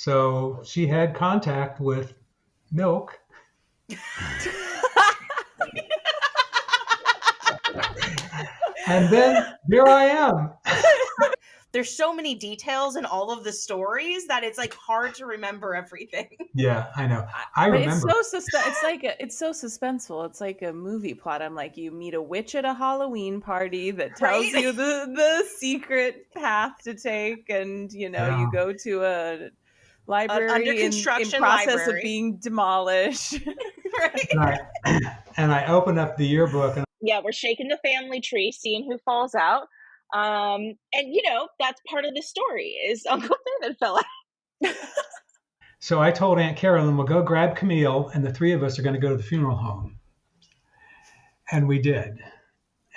So she had contact with milk. And then here I am. There's so many details in all of the stories that it's like hard to remember everything. Yeah, I know. I But remember. it's so suspenseful. It's like a movie plot. I'm like, you meet a witch at a Halloween party that tells Right? you the secret path to take, and you Yeah. go to a library Under in construction process library. of being demolished. Right? And I open up the yearbook and Yeah, we're shaking the family tree, seeing who falls out. And that's part of the story is Uncle David fell out. so I told Aunt Carolyn, we'll go grab Camille and the three of us are going to go to the funeral home. And we did.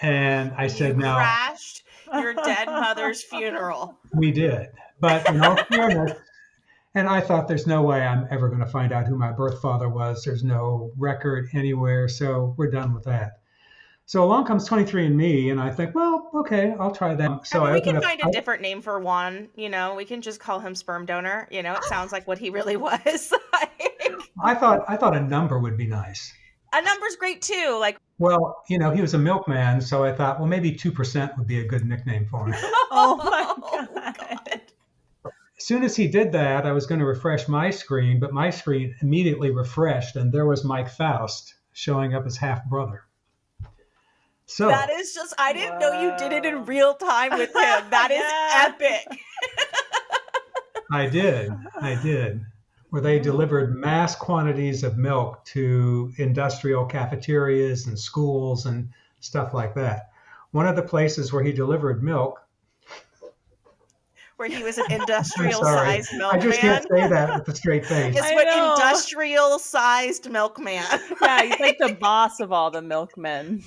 And I said, You now crashed your dead mother's funeral. we did. But in all fairness, and I thought there's no way I'm ever going to find out who my birth father was. There's no record anywhere. So we're done with that. So along comes 23andMe, and I think, well, okay, I'll try that. So I mean, we open can up. find a different name for one. We can just call him sperm donor. It sounds like what he really was. I thought a number would be nice. A number's great too. Well, he was a milkman, so I thought, well, maybe 2% would be a good nickname for him. Oh my God. As soon as he did that, I was going to refresh my screen, but my screen immediately refreshed, and there was Mike Faust showing up as half brother. So that is just, I didn't know you did it in real time with him. That is epic. I did. Where they delivered mass quantities of milk to industrial cafeterias and schools and stuff like that. One of the places where he delivered milk, where he was an industrial-sized milkman. I just can't say that with a straight face. It's what industrial-sized milkman. Yeah, he's like the boss of all the milkmen.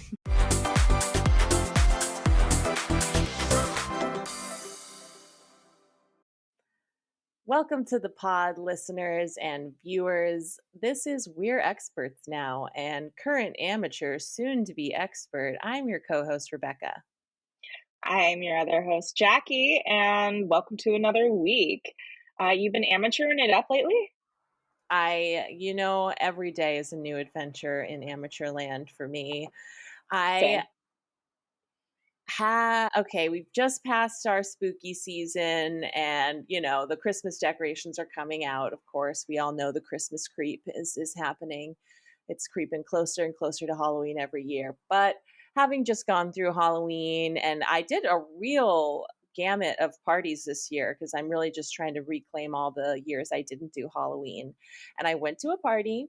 Welcome to the pod, listeners and viewers. This is We're Experts Now, and current amateur, soon to be expert. I'm your co-host, Rebecca. I'm your other host, Jackie, and welcome to another week. You've been amateuring it up lately? Every day is a new adventure in amateur land for me. Okay, we've just passed our spooky season, and the Christmas decorations are coming out. Of course, we all know the Christmas creep is happening. It's creeping closer and closer to Halloween every year. But having just gone through Halloween, and I did a real gamut of parties this year because I'm really just trying to reclaim all the years I didn't do Halloween. And I went to a party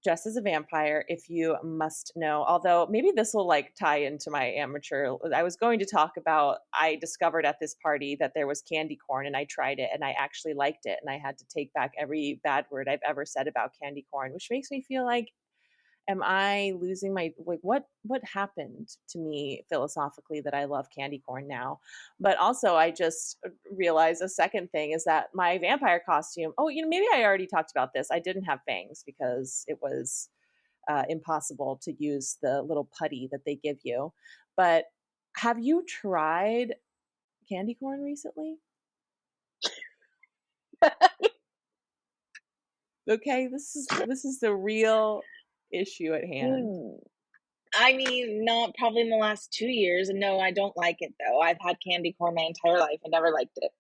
dressed as a vampire, if you must know. Although maybe this will tie into my amateur. I was going to talk about, I discovered at this party that there was candy corn, and I tried it and I actually liked it, and I had to take back every bad word I've ever said about candy corn, which makes me feel like, am I losing my, what happened to me philosophically that I love candy corn now? But also I just realized a second thing is that my vampire costume, maybe I already talked about this. I didn't have fangs because it was impossible to use the little putty that they give you. But have you tried candy corn recently? Okay, this is the real issue at hand. I mean, not probably in the last 2 years. No, I don't like it though. I've had candy corn my entire life and never liked it.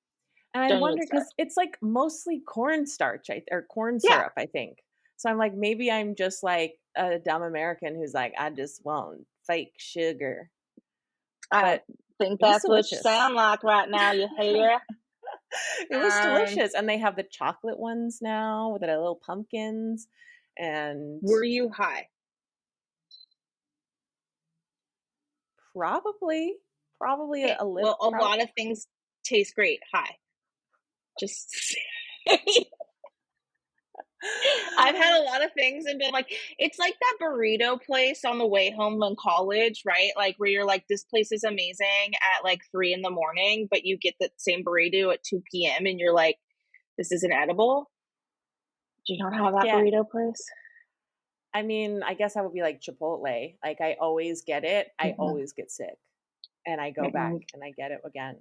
And I wonder because it's mostly cornstarch or corn syrup, I think. So I'm maybe I'm just a dumb American who's I just want fake sugar. I think that's what you sound like right now, you hater. It was delicious. And they have the chocolate ones now with the little pumpkins. And were you high? Probably a little. Well, a lot of things taste great high. Just I've had a lot of things and been it's like that burrito place on the way home in college, right? Where you're this place is amazing at 3 a.m, but you get the same burrito at 2 p.m. and you're this isn't edible. Do you not have that burrito place? I mean, I guess I would be Chipotle. I always get it. I always get sick. And I go back and I get it again.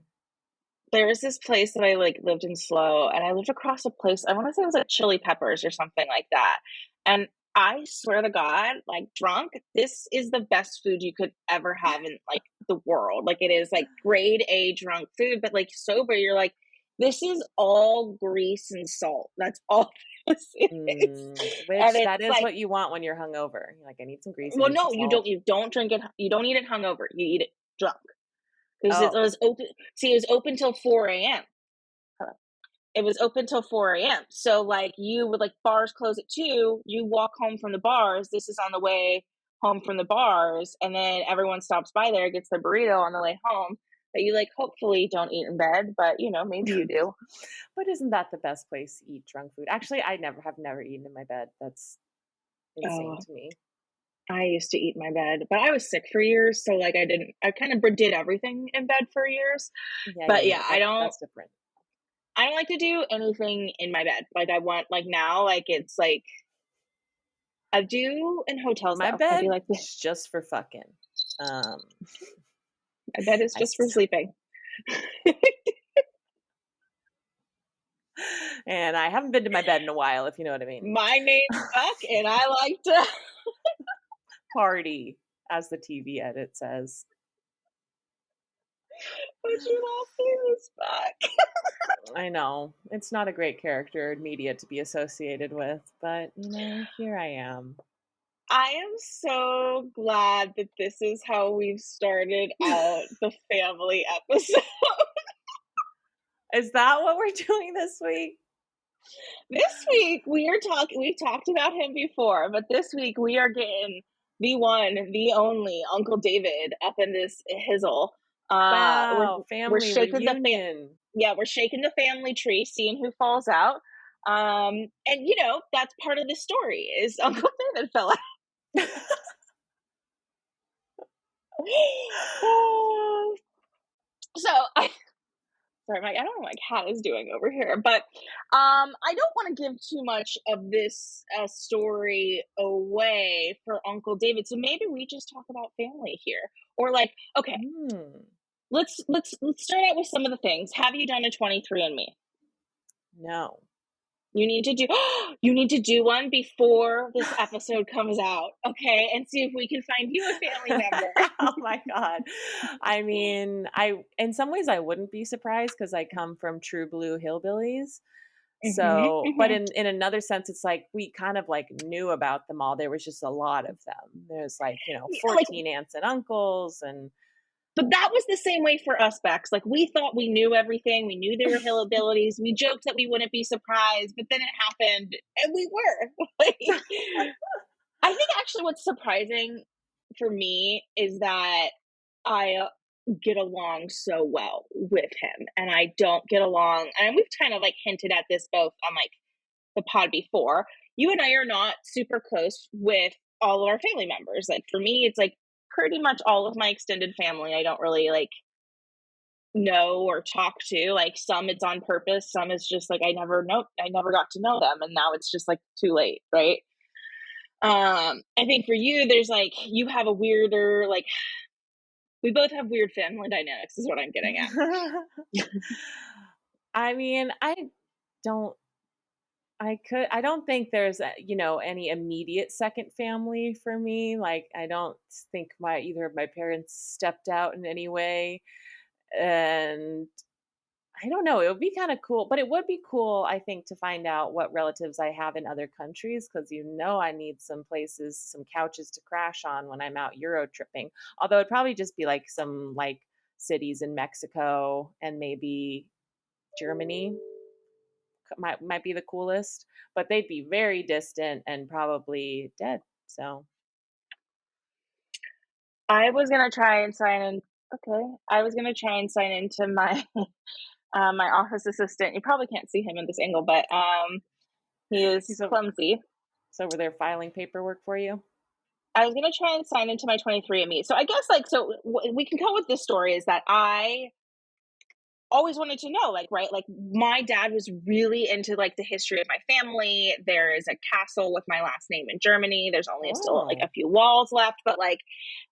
there was this place that I like lived in Slow, and I lived across a place. I want to say it was like Chili Peppers or something like that. And I swear to God, like drunk, this is the best food you could ever have in like the world. Like it is like grade A drunk food, but like sober, you're like, this is all grease and salt. That's all this is. Which And that it's is like, what you want when you're hungover. You're like, I need some grease, I well, need some no, you salt. don't drink it. You don't eat it hungover. You eat it drunk. Because it Oh, was open. See, it was open till 4 a.m. It was open till 4 a.m. So like you would like bars close at 2, you walk home from the bars. This is on the way home from the bars, and then everyone stops by there, gets their burrito on the way home that you like hopefully don't eat in bed, but you know, maybe you do. but isn't that the best place to eat drunk food? Actually, I have never eaten in my bed. That's insane Oh, to me. I used to eat in my bed, but I was sick for years, so like I kind of did everything in bed for years. But yeah, That's different. I don't like to do anything in my bed. Like I want like now, like it's like I do in hotels My though. I do bed like is just for fucking. Um, my bed is I just for s- sleeping. and I haven't been to my bed in a while, if you know what I mean. My name's Buck, and I like to Party, as the TV edit says. What's your last name is Buck. I know it's not a great character in media to be associated with, but you know, here I am. I am so glad that this is how we've started out the family episode. Is that what we're doing this week? This week we've talked about him before, but this week we are getting the one, the only Uncle David up in this hizzle. Wow, We're family shaking reunion. we're shaking the family tree, seeing who falls out. And you know, that's part of the story is Uncle David fell out. So sorry, I don't know what my cat is doing over here, but I don't want to give too much of this story away for Uncle David. So maybe we just talk about family here, or like, okay, let's start out with some of the things. Have you done a 23andMe? No. You need to do one before this episode comes out, okay? And see if we can find you a family member. Oh my God. I mean, in some ways I wouldn't be surprised because I come from true blue hillbillies. So, but in another sense, it's like we kind of like knew about them all. There was just a lot of them. There's like, 14 aunts and uncles and But that was the same way for us, Bex. Like we thought we knew everything. We knew there were hillbillies. We joked that we wouldn't be surprised, but then it happened, and we were. I think actually what's surprising for me is that I get along so well with him, and I don't get along. And we've kind of like hinted at this both on like the pod before. You and I are not super close with all of our family members. Like for me, it's like pretty much all of my extended family I don't really like know or talk to. Like some it's on purpose, some is just like I never got to know them, and now it's just like too late, right? I think for you there's like you have a weirder like we both have weird family dynamics is what I'm getting at. I mean, don't I don't think there's any immediate second family for me. Like I don't think either of my parents stepped out in any way, and I don't know. It would be kind of cool, but it would be cool, I think, to find out what relatives I have in other countries because I need some places, some couches to crash on when I'm out Euro tripping. Although it'd probably just be like some like cities in Mexico and maybe Germany might be the coolest, but they'd be very distant and probably dead. So I was gonna try and sign in. Okay, I was gonna try and sign into my my office assistant. You probably can't see him in this angle, but he is clumsy. He's over there filing paperwork for you. I was gonna try and sign into my 23andMe. So I guess we can come with this story is that I always wanted to know, like, right, like my dad was really into like the history of my family. There is a castle with my last name in Germany. There's only still like a few walls left, but like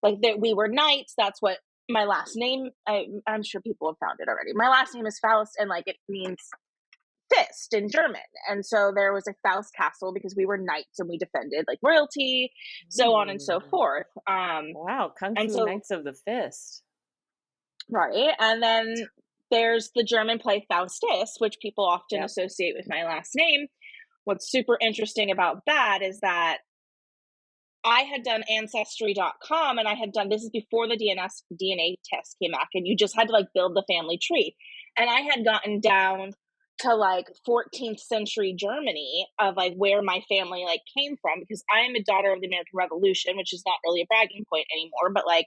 that we were knights. That's what my last name, I'm sure people have found it already. My last name is Faust, and like it means fist in German. And so there was a Faust castle because we were knights and we defended like royalty, so on and so Mm. forth. Wow, Kung And Fu so, Knights of the Fist. right. And then there's the German play Faustus, which people often Yep. associate with my last name. What's super interesting about that is that I had done ancestry.com, and I had done, this is before the DNA test came back, and you just had to like build the family tree. And I had gotten down to like 14th century Germany of like where my family like came from, because I am a daughter of the American Revolution, which is not really a bragging point anymore, but like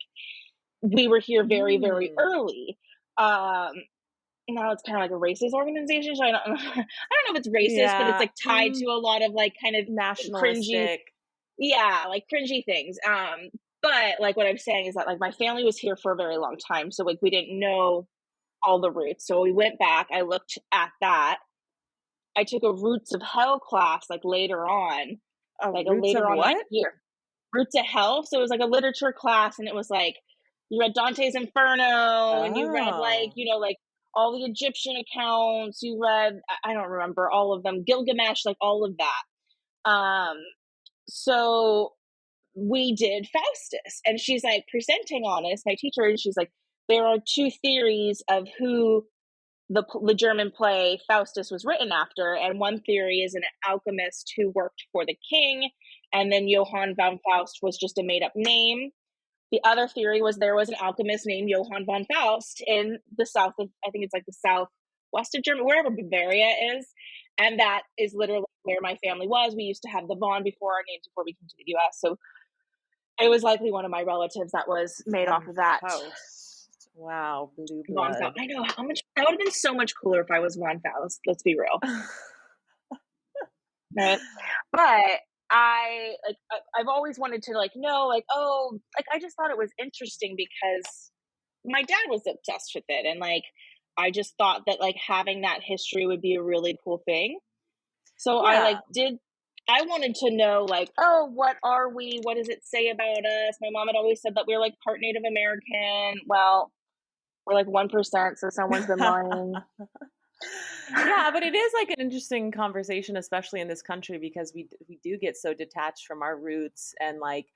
we were here very, very Mm. early. Now it's kind of like a racist organization, so I don't know if it's racist, but it's Yeah. like tied to a lot of like kind of cringy, Nationalistic. yeah, like cringy things. But like what I'm saying is that like my family was here for a very long time, so like we didn't know all the roots. So we went back, I looked at that. I took a Roots of Hell class like later on, like a Roots later of on that what? year. Roots of Hell. So it was like a literature class, and it was like you read Dante's Inferno, and you read like, Oh. you know, like all the Egyptian accounts. You read, I don't remember all of them, Gilgamesh, like all of that. So we did Faustus, and she's like presenting on us, my teacher, and she's like, there are two theories of who the German play Faustus was written after, and one theory is an alchemist who worked for the king, and then Johann von Faust was just a made up name. The other theory was there was an alchemist named Johann von Faust in the south of, I think it's like the southwest of Germany, wherever Bavaria is. And that is literally where my family was. We used to have the Von before our names before we came to the US. So it was likely one of my relatives that was made off Von of that. Faust. Wow, blue Von Faust. blood. I know how much that would have been so much cooler if I was Von Faust. Let's be real. Right. But I've always wanted to like know, like, oh, like I just thought it was interesting because my dad was obsessed with it, and like I just thought that like having that history would be a really cool thing. So Yeah. I wanted to know like, oh, what are we? What does it say about us? My mom had always said that we we're like part Native American. Well, we're like 1%, so someone's been lying. Yeah, but it is like an interesting conversation, especially in this country, because we do get so detached from our roots, and like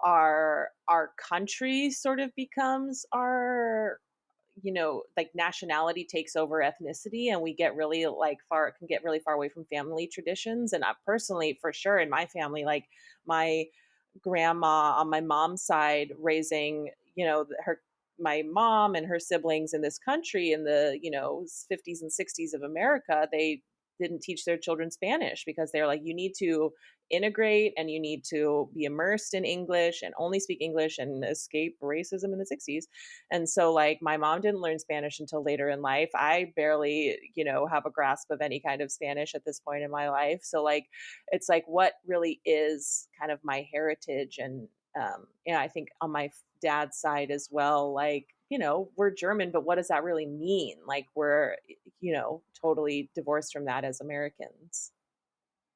our country sort of becomes our, like nationality takes over ethnicity, and we get really like far can get really far away from family traditions. And I personally, for sure, in my family, like my grandma on my mom's side raising, her my mom and her siblings in this country in the 50s and 60s of America, they didn't teach their children Spanish because they're like, you need to integrate and you need to be immersed in English and only speak English and escape racism in the 60s. And so like my mom didn't learn Spanish until later in life. I barely, have a grasp of any kind of Spanish at this point in my life. So like it's like what really is kind of my heritage. And I think on my dad's side as well, like, we're German, but what does that really mean? Like we're, totally divorced from that as Americans.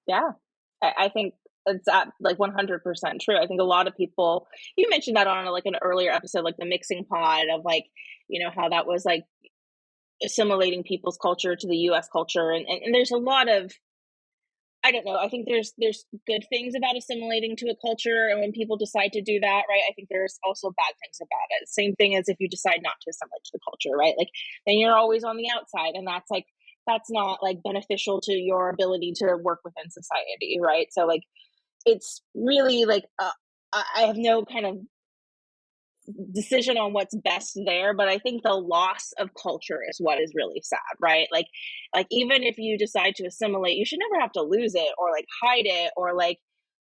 Yeah, I think it's at like 100% true. I think a lot of people, you mentioned that on like an earlier episode, like the mixing pod of like, how that was like assimilating people's culture to the US culture. And there's a lot of, I don't know, I think there's good things about assimilating to a culture. And when people decide to do that, right, I think there's also bad things about it. Same thing as if you decide not to assimilate to the culture, right? Like then you're always on the outside, and that's not like beneficial to your ability to work within society, right? So like it's really like I have no kind of decision on what's best there, but I think the loss of culture is what is really sad, right? Like even if you decide to assimilate, you should never have to lose it or like hide it, or like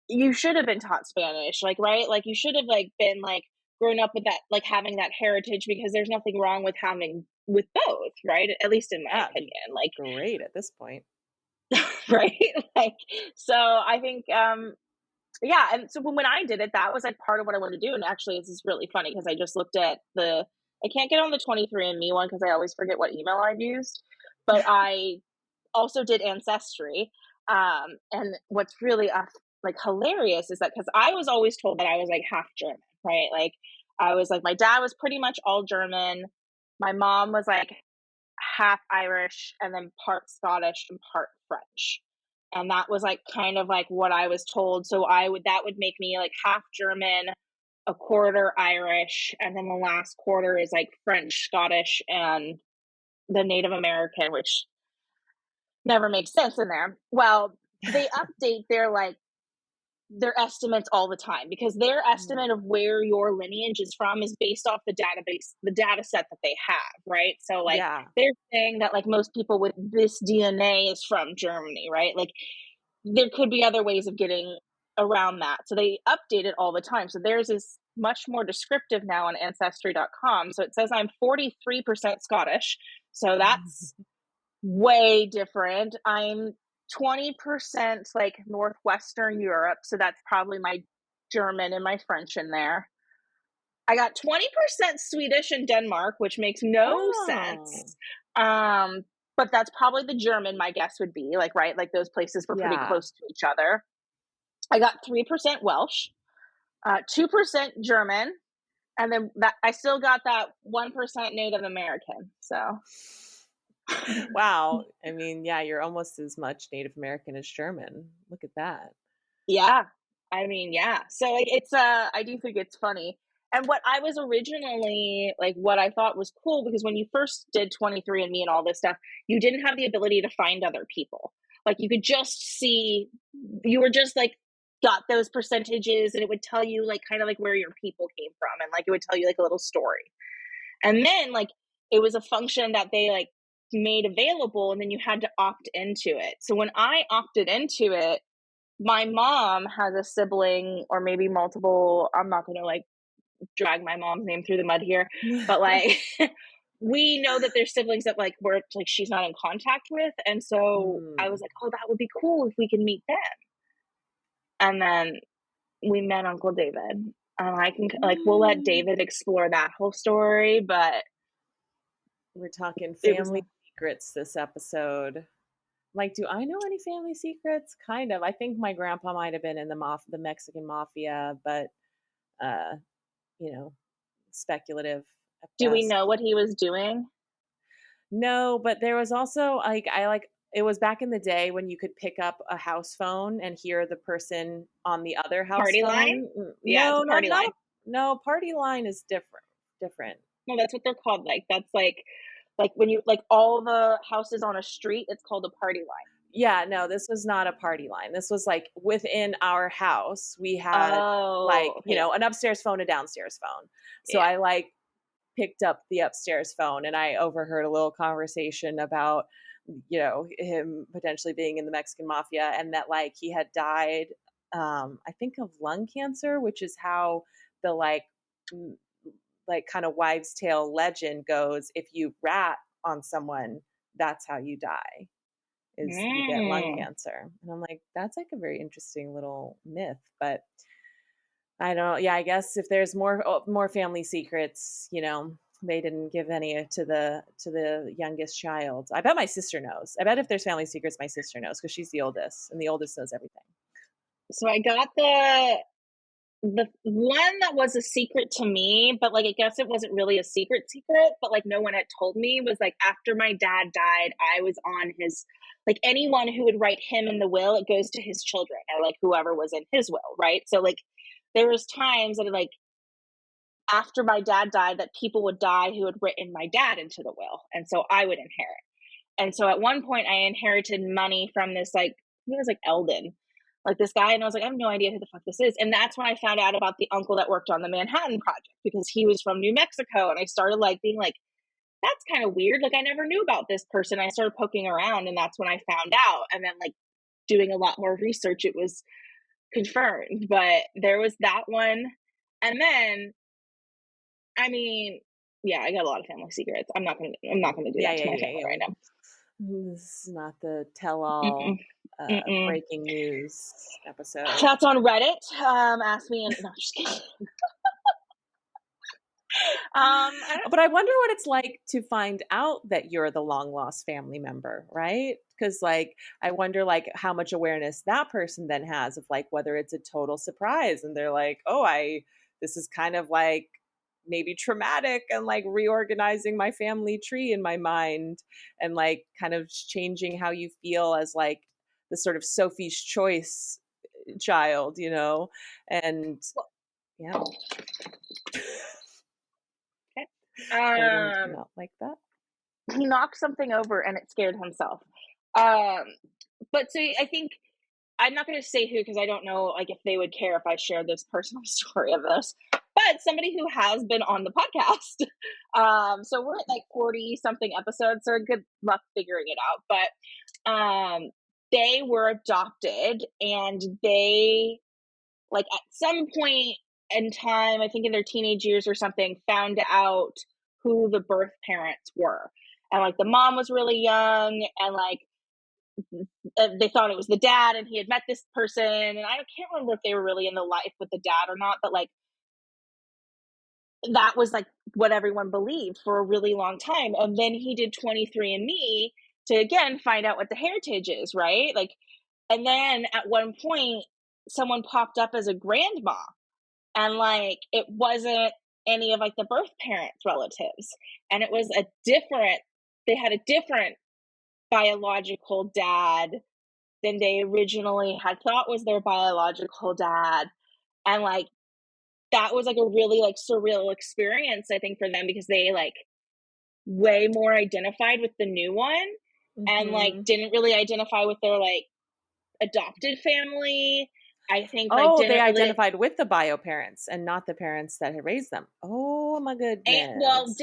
you should have been taught Spanish, like, right? Like you should have like been like grown up with that, like having that heritage, because there's nothing wrong with having with both, right? At least in my Yeah, opinion. Like great at this point. right? Like so I think yeah, and so when I did it, that was like part of what I wanted to do. And actually this is really funny because I just looked at I can't get on the 23andMe one because I always forget what email I've used, but I also did Ancestry. And what's really like hilarious is that because I was always told that I was like half German, right? Like I was like, my dad was pretty much all German. My mom was like half Irish and then part Scottish and part French. And that was like kind of like what I was told. So that would make me like half German, a quarter Irish, and then the last quarter is like French, Scottish, and the Native American, which never makes sense in there. Well, they update their estimates all the time, because their estimate of where your lineage is from is based off the database, the data set that they have, right? So like they're saying that like most people with this DNA is from Germany, right? Like there could be other ways of getting around that. So they update it all the time. So theirs is much more descriptive now on ancestry.com. So it says I'm 43% Scottish. So that's way different. I'm 20% like Northwestern Europe. So that's probably my German and my French in there. I got 20% Swedish and Denmark, which makes no sense. But that's probably the German, my guess would be, like, right? Like those places were pretty close to each other. I got 3% Welsh, 2% German, and then I still got that 1% Native American. So wow. I mean, yeah, you're almost as much Native American as German. Look at that. Yeah. I mean, yeah. So like it's I do think it's funny. And what I was originally like, what I thought was cool, because when you first did 23andMe and all this stuff, you didn't have the ability to find other people. Like you could just see, you were just like got those percentages, and it would tell you like kind of like where your people came from, and like it would tell you like a little story. And then like it was a function that they like made available, and then you had to opt into it. So when I opted into it, my mom has a sibling, or maybe multiple. I'm not going to like drag my mom's name through the mud here, but like we know that there's siblings that like we're like she's not in contact with, and so I was like, oh, that would be cool if we can meet them. And then we met Uncle David. I can like we'll let David explore that whole story, but we're talking family secrets this episode. Like, do I know any family secrets? Kind of. I think my grandpa might have been in the Mexican mafia, but you know, speculative. Do we know what he was doing? No, but there was also like it was back in the day when you could pick up a house phone and hear the person on the other house party phone. Line? Yeah, no, it's party line. No, party line is different. No, that's what they're called. Like that's like when you like all the houses on a street, it's called a party line. Yeah, no, this was not a party line. This was like within our house. We had you know, an upstairs phone, a downstairs phone. So I like picked up the upstairs phone, and I overheard a little conversation about, you know, him potentially being in the Mexican mafia, and that like he had died, I think of lung cancer, which is how the like kind of wives' tale legend goes. If you rat on someone, that's how you die. Is you get lung cancer. And I'm like, that's like a very interesting little myth, but I don't, yeah, I guess if there's more family secrets, you know, they didn't give any to the youngest child. I bet my sister knows. I bet if there's family secrets, my sister knows, because she's the oldest, and the oldest knows everything. So I got the one that was a secret to me, but like I guess it wasn't really a secret, but like no one had told me, was like after my dad died, I was on his, like anyone who would write him in the will, it goes to his children, or like whoever was in his will, right? So like there was times that like after my dad died that people would die who had written my dad into the will, and so I would inherit. And so at one point I inherited money from this like, he was like Eldon, like this guy, and I was like, I have no idea who the fuck this is. And that's when I found out about the uncle that worked on the Manhattan Project, because he was from New Mexico, and I started like being like, that's kind of weird, like I never knew about this person. I started poking around, and that's when I found out, and then like doing a lot more research, it was confirmed. But there was that one. And then I mean, yeah, I got a lot of family secrets. I'm not gonna do that to my family right now. This is not the tell-all breaking news episode. That's on Reddit. Ask me, and no, I'm just kidding. But I wonder what it's like to find out that you're the long lost family member, right? Because like I wonder like how much awareness that person then has of like whether it's a total surprise and they're like, oh, this is kind of like maybe traumatic, and like reorganizing my family tree in my mind, and like kind of changing how you feel as like the sort of Sophie's Choice child, you know? And yeah. Okay. Golden did not like that. He knocked something over and it scared himself. But so I think I'm not going to say who, because I don't know like if they would care if I shared this personal story of this, but somebody who has been on the podcast. So we're at like 40 something episodes, so good luck figuring it out. But they were adopted, and they like at some point in time, I think in their teenage years or something, found out who the birth parents were. And like the mom was really young, and like they thought it was the dad, and he had met this person, and I can't remember if they were really in the life with the dad or not, but like that was like what everyone believed for a really long time. And then he did 23andMe to again find out what the heritage is, right? Like, and then at one point someone popped up as a grandma, and like it wasn't any of like the birth parents' relatives, and it was they had a different biological dad than they originally had thought was their biological dad. And like that was like a really like surreal experience, I think, for them, because they like way more identified with the new one, and like didn't really identify with their like adopted family. I think like they identified with the bio parents and not the parents that had raised them. Oh my goodness. I don't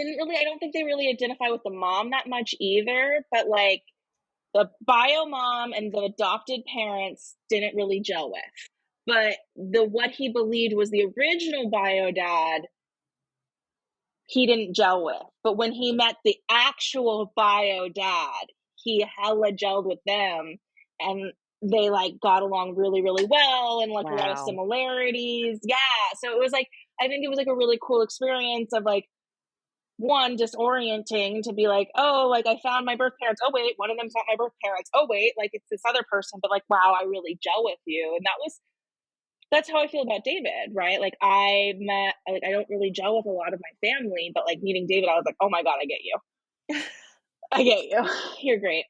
think they really identify with the mom that much either, but like the bio mom and the adopted parents didn't really gel with. But what he believed was the original bio dad, he didn't gel with. But when he met the actual bio dad, he hella gelled with them, and they like got along really, really well, and like a lot of similarities. Yeah. So it was like, I think it was like a really cool experience of like, one, disorienting to be like, oh, like I found my birth parents. Oh wait, one of them's not my birth parents. Oh wait, like it's this other person, but like, wow, I really gel with you. And that's how I feel about David, right? Like I don't really gel with a lot of my family, but like meeting David, I was like, oh my God, I get you. I get you. You're great.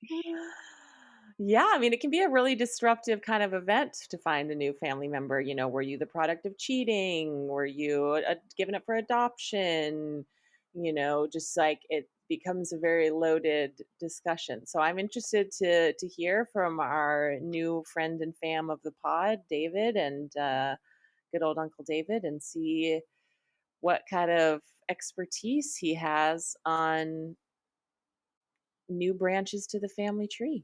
Yeah, I mean, it can be a really disruptive kind of event to find a new family member. You know, were you the product of cheating? Were you given up for adoption? You know, just like it becomes a very loaded discussion. So I'm interested to hear from our new friend and fam of the pod, David, and good old Uncle David, and see what kind of expertise he has on new branches to the family tree.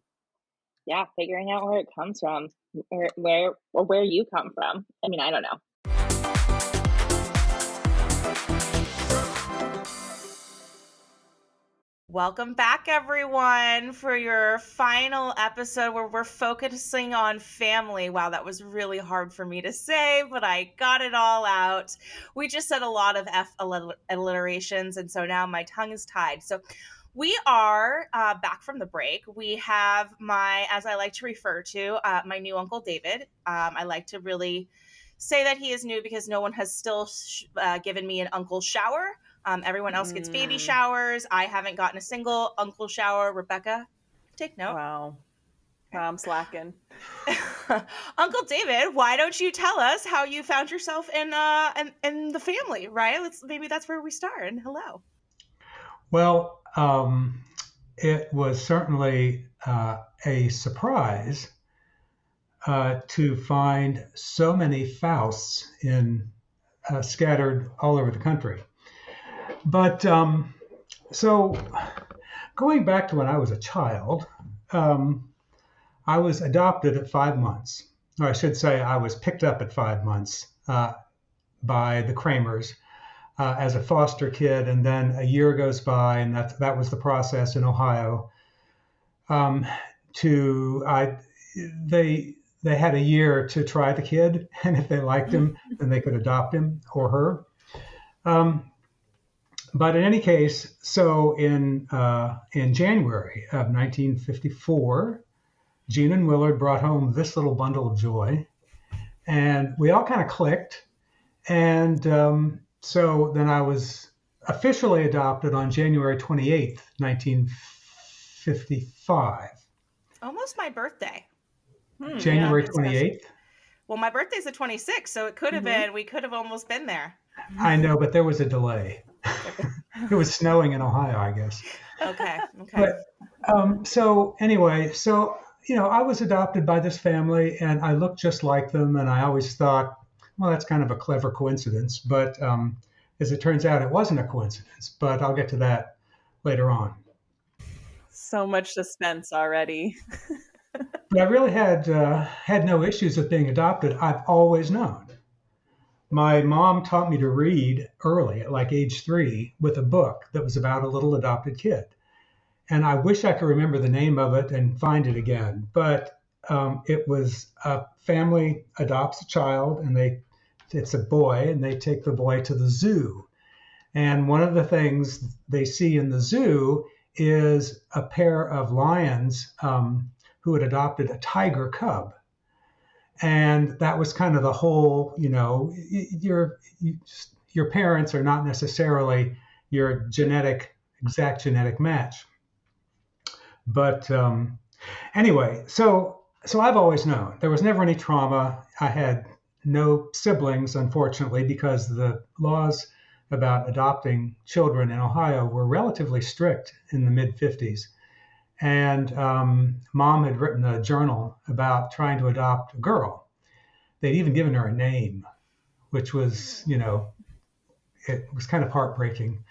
Yeah, figuring out where it comes from, where you come from. I mean, I don't know. Welcome back, everyone, for your final episode where we're focusing on family. Wow, that was really hard for me to say, but I got it all out. We just said a lot of F alliterations, and so now my tongue is tied. So we are back from the break. We have as I like to refer to, my new Uncle David. I like to really say that he is new because no one has still given me an uncle shower. Everyone else gets baby showers. I haven't gotten a single uncle shower. Rebecca, take note. Wow, I'm slacking. Uncle David, why don't you tell us how you found yourself in the family, right? Maybe that's where we start. And hello. Well, it was certainly a surprise to find so many Fausts scattered all over the country. But so going back to when I was a child, I was adopted at 5 months. Or I should say I was picked up at 5 months by the Kramers as a foster kid. And then a year goes by, and that was the process in Ohio. They had a year to try the kid, and if they liked him, then they could adopt him or her. But in any case, so in January of 1954, Gene and Willard brought home this little bundle of joy, and we all kind of clicked. And so then I was officially adopted on January 28th, 1955. Almost my birthday. January Yeah, 28th. Well, my birthday's the 26th, so it could have been, we could have almost been there. I know, but there was a delay. It was snowing in Ohio, I guess. Okay. But so anyway, so I was adopted by this family, and I looked just like them, and I always thought, well, that's kind of a clever coincidence. But as it turns out, it wasn't a coincidence. But I'll get to that later on. So much suspense already. But I really had no issues with being adopted. I've always known. My mom taught me to read early, at like age 3, with a book that was about a little adopted kid. And I wish I could remember the name of it and find it again. But it was a family adopts a child, and it's a boy, and they take the boy to the zoo. And one of the things they see in the zoo is a pair of lions who had adopted a tiger cub. And that was kind of the whole, your parents are not necessarily your exact genetic match. But anyway, so I've always known there was never any trauma. I had no siblings, unfortunately, because the laws about adopting children in Ohio were relatively strict in the mid-50s. And Mom had written a journal about trying to adopt a girl. They'd even given her a name, which was, it was kind of heartbreaking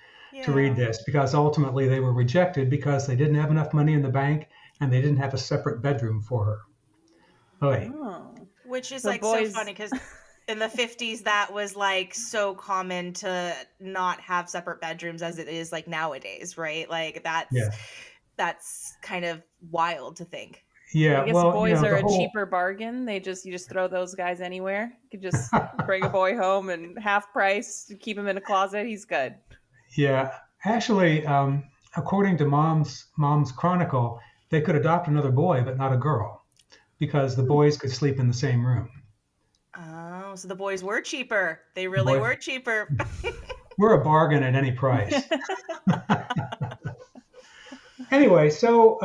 to read this, because ultimately they were rejected because they didn't have enough money in the bank and they didn't have a separate bedroom for her. Which is The so boys- funny because in the 50s that was like so common to not have separate bedrooms as it is like nowadays, right? Like that's kind of wild to think. Yeah, I guess boys are a cheaper bargain. You just throw those guys anywhere. You could just bring a boy home and half price, keep him in a closet. He's good. Yeah, actually, according to Mom's chronicle, they could adopt another boy, but not a girl, because the boys could sleep in the same room. Oh, so the boys were cheaper. They really were cheaper. We're a bargain at any price. Anyway, so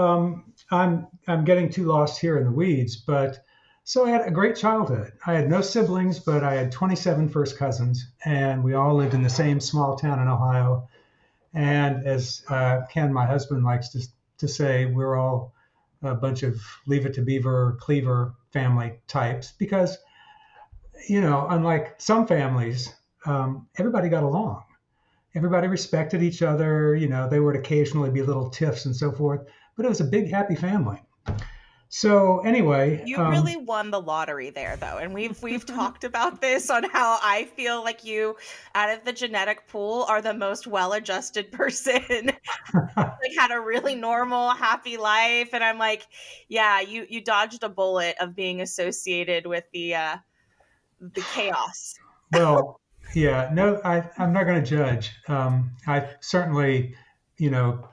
I'm getting too lost here in the weeds, but so I had a great childhood. I had no siblings, but I had 27 first cousins, and we all lived in the same small town in Ohio. And as Ken, my husband, likes to say, we're all a bunch of Leave It to Beaver, Cleaver family types, because, unlike some families, everybody got along. Everybody respected each other. There would occasionally be little tiffs and so forth, but it was a big, happy family. So anyway, you really won the lottery there, though, and we've talked about this on how I feel like you, out of the genetic pool, are the most well-adjusted person. Like had a really normal, happy life, and I'm like, yeah, you dodged a bullet of being associated with the chaos. Well, yeah, no, I'm not going to judge. I've certainly,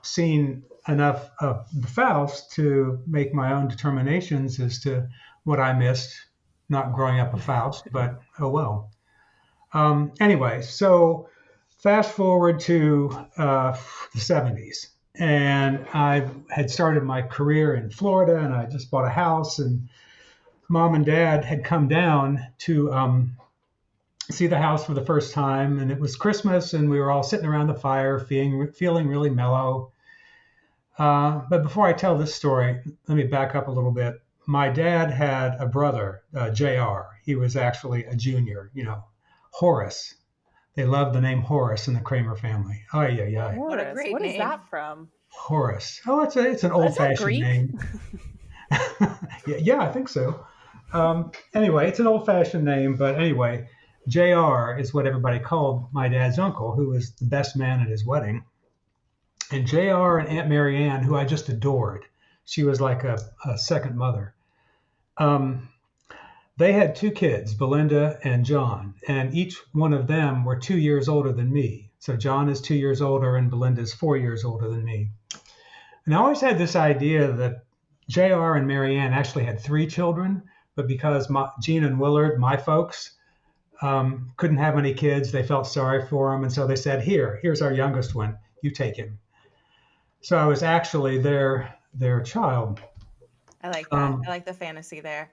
seen enough of the Faust to make my own determinations as to what I missed not growing up a Faust, but oh well. Anyway, so fast forward to the 70s, and I had started my career in Florida, and I just bought a house, and Mom and Dad had come down to see the house for the first time, and it was Christmas, and we were all sitting around the fire feeling really mellow. But before I tell this story, let me back up a little bit. My dad had a brother, JR. He was actually a junior, Horace. They loved the name Horace in the Kramer family. Oh, yeah. What a great What name. is that from? Horace. Oh, it's an old-fashioned name. Yeah, I think so. Anyway, it's an old-fashioned name, but anyway, JR is what everybody called my dad's uncle, who was the best man at his wedding. And JR and Aunt Mary Ann, who I just adored, she was like a second mother. They had 2 kids, Belinda and John, and each one of them were 2 years older than me. So John is 2 years older and Belinda is 4 years older than me. And I always had this idea that JR and Mary Ann actually had 3 children, but because Gene and Willard, my folks, couldn't have any kids. They felt sorry for him. And so they said, here's our youngest one. You take him. So I was actually their child. I like that. I like the fantasy there.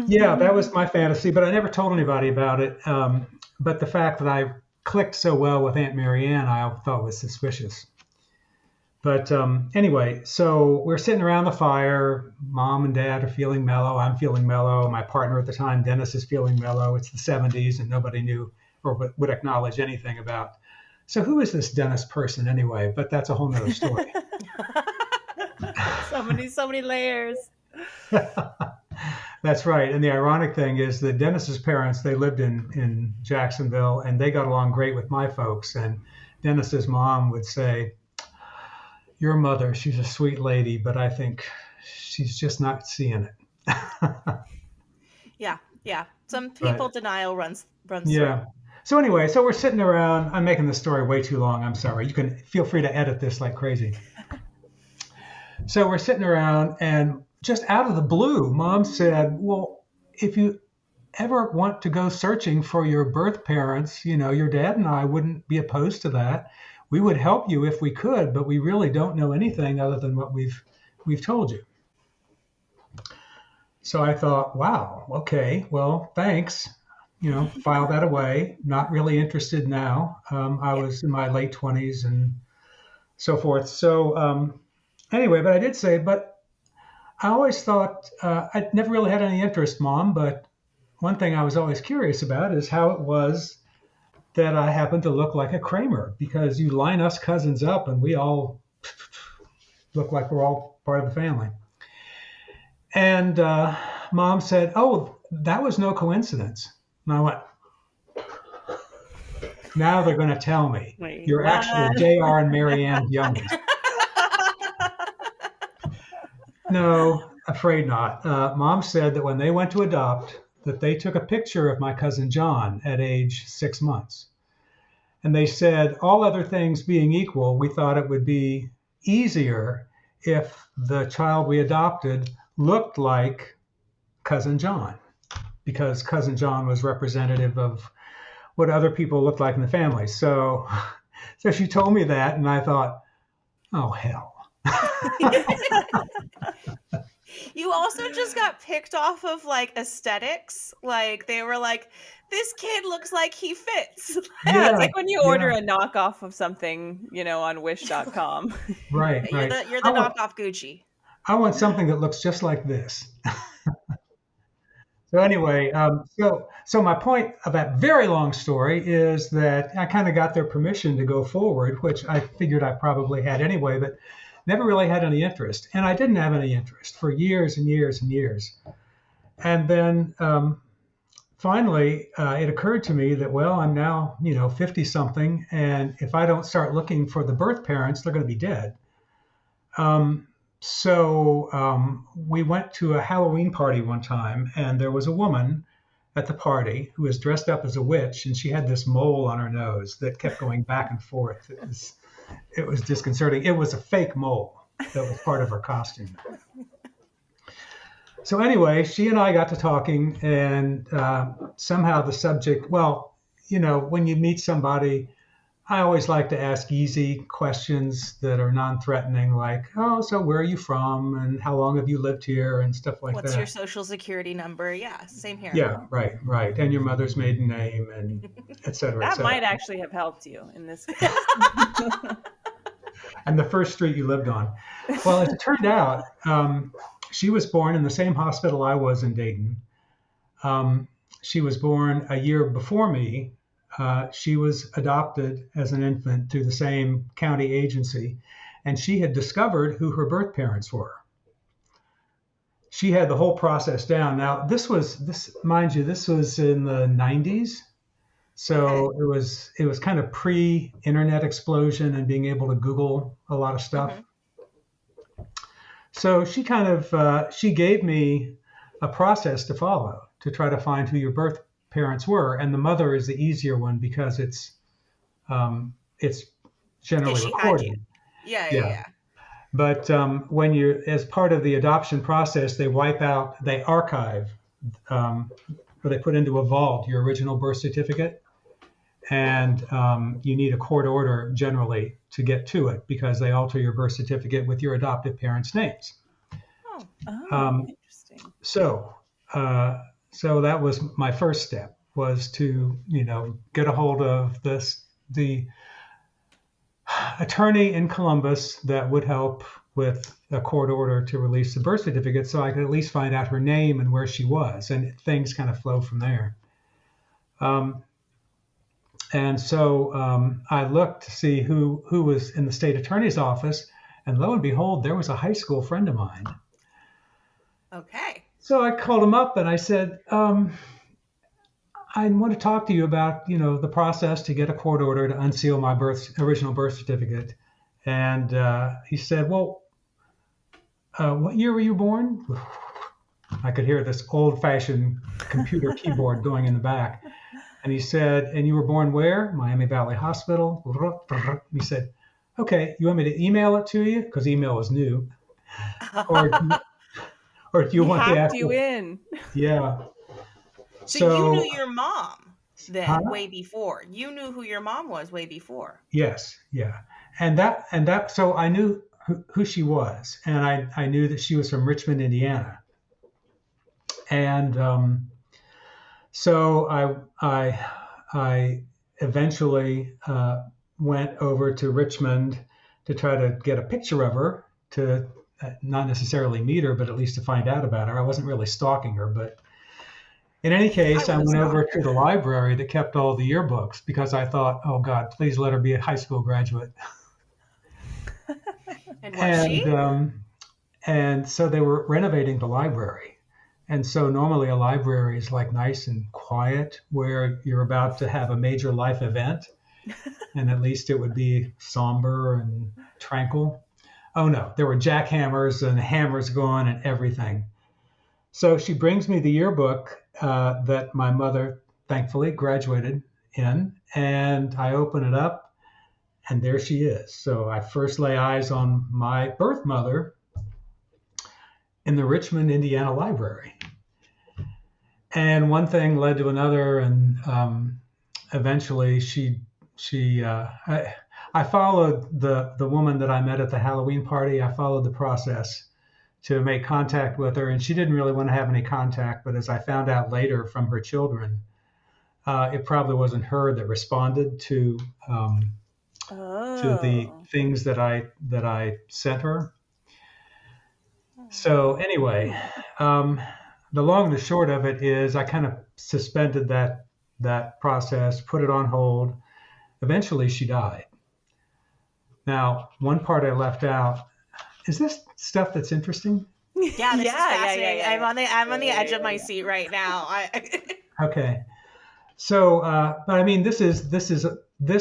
Yeah, that was my fantasy, but I never told anybody about it. But the fact that I clicked so well with Aunt Marianne, I thought was suspicious. But anyway, so we're sitting around the fire. Mom and Dad are feeling mellow. I'm feeling mellow. My partner at the time, Dennis, is feeling mellow. It's the 70s, and nobody knew or would acknowledge anything about. So who is this Dennis person anyway? But that's a whole nother story. So many layers. That's right. And the ironic thing is that Dennis's parents, they lived in Jacksonville, and they got along great with my folks. And Dennis's mom would say, your mother, she's a sweet lady, but I think she's just not seeing it. Yeah. Some people denial runs yeah. through. So anyway, so we're sitting around. I'm making the story way too long. I'm sorry. You can feel free to edit this like crazy. So we're sitting around, and just out of the blue, Mom said, well, if you ever want to go searching for your birth parents, your dad and I wouldn't be opposed to that. We would help you if we could, but we really don't know anything other than what we've told you. So I thought, wow, okay, well, thanks. File that away. Not really interested now. I was in my late 20s and so forth. So anyway, but I did say, but I always thought, I never really had any interest, Mom, but one thing I was always curious about is how it was that I happened to look like a Kramer, because you line us cousins up and we all look like we're all part of the family. And Mom said, oh, that was no coincidence. And I went, now they're going to tell me. Wait, you're what? actually J.R. and Marianne's youngest. No, afraid not. Mom said that when they went to adopt, that they took a picture of my cousin John at age 6 months. And they said, all other things being equal, we thought it would be easier if the child we adopted looked like cousin John, because cousin John was representative of what other people looked like in the family. So she told me that, and I thought, oh, hell. You also just got picked off of like aesthetics. Like they were like, this kid looks like he fits. Yeah, it's like when you order a knockoff of something, on wish.com. Right. You're the knockoff Gucci. I want something that looks just like this. So anyway, so my point of that very long story is that I kind of got their permission to go forward, which I figured I probably had anyway, but never really had any interest. And I didn't have any interest for years and years and years. And then finally, it occurred to me that, well, I'm now, 50 something. And if I don't start looking for the birth parents, they're going to be dead. So we went to a Halloween party one time, and there was a woman at the party who was dressed up as a witch, and she had this mole on her nose that kept going back and forth. It was disconcerting. It was a fake mole that was part of her costume. So anyway, she and I got to talking, and somehow the subject, well, when you meet somebody, I always like to ask easy questions that are non-threatening, like, oh, so where are you from, and how long have you lived here, and stuff like that. What's your social security number? Yeah, same here. Yeah, right. And your mother's maiden name, and et cetera. That might actually have helped you in this case. And the first street you lived on. Well, as it turned out, she was born in the same hospital I was in Dayton. She was born a year before me. She was adopted as an infant through the same county agency, and she had discovered who her birth parents were. She had the whole process down. Now, mind you, this was in the 90s. So it was kind of pre-internet explosion and being able to Google a lot of stuff. Mm-hmm. So she kind of, she gave me a process to follow to try to find who your birth parents were, and the mother is the easier one because it's generally recorded. Yeah. But when you, as part of the adoption process, they archive where they put into a vault your original birth certificate. And you need a court order generally to get to it because they alter your birth certificate with your adoptive parents' names. Interesting. So that was my first step, was to, get a hold of the attorney in Columbus that would help with a court order to release the birth certificate, so I could at least find out her name and where she was, and things kind of flow from there. And so I looked to see who was in the state attorney's office, and lo and behold, there was a high school friend of mine. Okay. So I called him up and I said, I want to talk to you about, the process to get a court order to unseal my original birth certificate. And he said, well, what year were you born? I could hear this old-fashioned computer keyboard going in the back. And he said, and you were born where? Miami Valley Hospital. He said, okay, you want me to email it to you? Because email was new. Or do you want the actual? You in. Yeah. So you knew your mom then Huh? way before. You knew who your mom was way before. Yes. Yeah. And that, so I knew who she was. And I knew that she was from Richmond, Indiana. And so I eventually went over to Richmond to try to get a picture of her, to not necessarily meet her, but at least to find out about her. I wasn't really stalking her, but in any case, I went over to the library that kept all the yearbooks because I thought, oh God, please let her be a high school graduate. And was she? And so they were renovating the library. And so normally a library is like nice and quiet where you're about to have a major life event. And at least it would be somber and tranquil. Oh no, there were jackhammers and hammers going and everything. So she brings me the yearbook that my mother thankfully graduated in, and I open it up and there she is. So I first lay eyes on my birth mother in the Richmond, Indiana library. And one thing led to another, and eventually I followed the woman that I met at the Halloween party. I followed the process to make contact with her, and she didn't really want to have any contact. But as I found out later from her children, it probably wasn't her that responded to the things that I sent her. So anyway, the long and the short of it is I kind of suspended that process, put it on hold. Eventually, she died. Now, one part I left out. Is this stuff that's interesting? Yeah, this is fascinating. Yeah. I'm on the edge of my seat right now. Okay. So, but I mean, this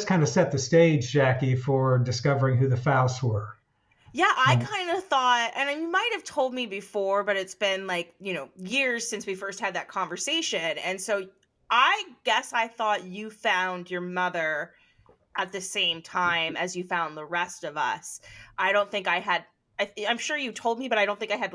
kind of set the stage, Jackie, for discovering who the Faux were. Yeah, I kind of thought, and you might have told me before, but it's been like, years since we first had that conversation. And so I guess I thought you found your mother at the same time as you found the rest of us. I don't think I had, I'm sure you told me, but I don't think I had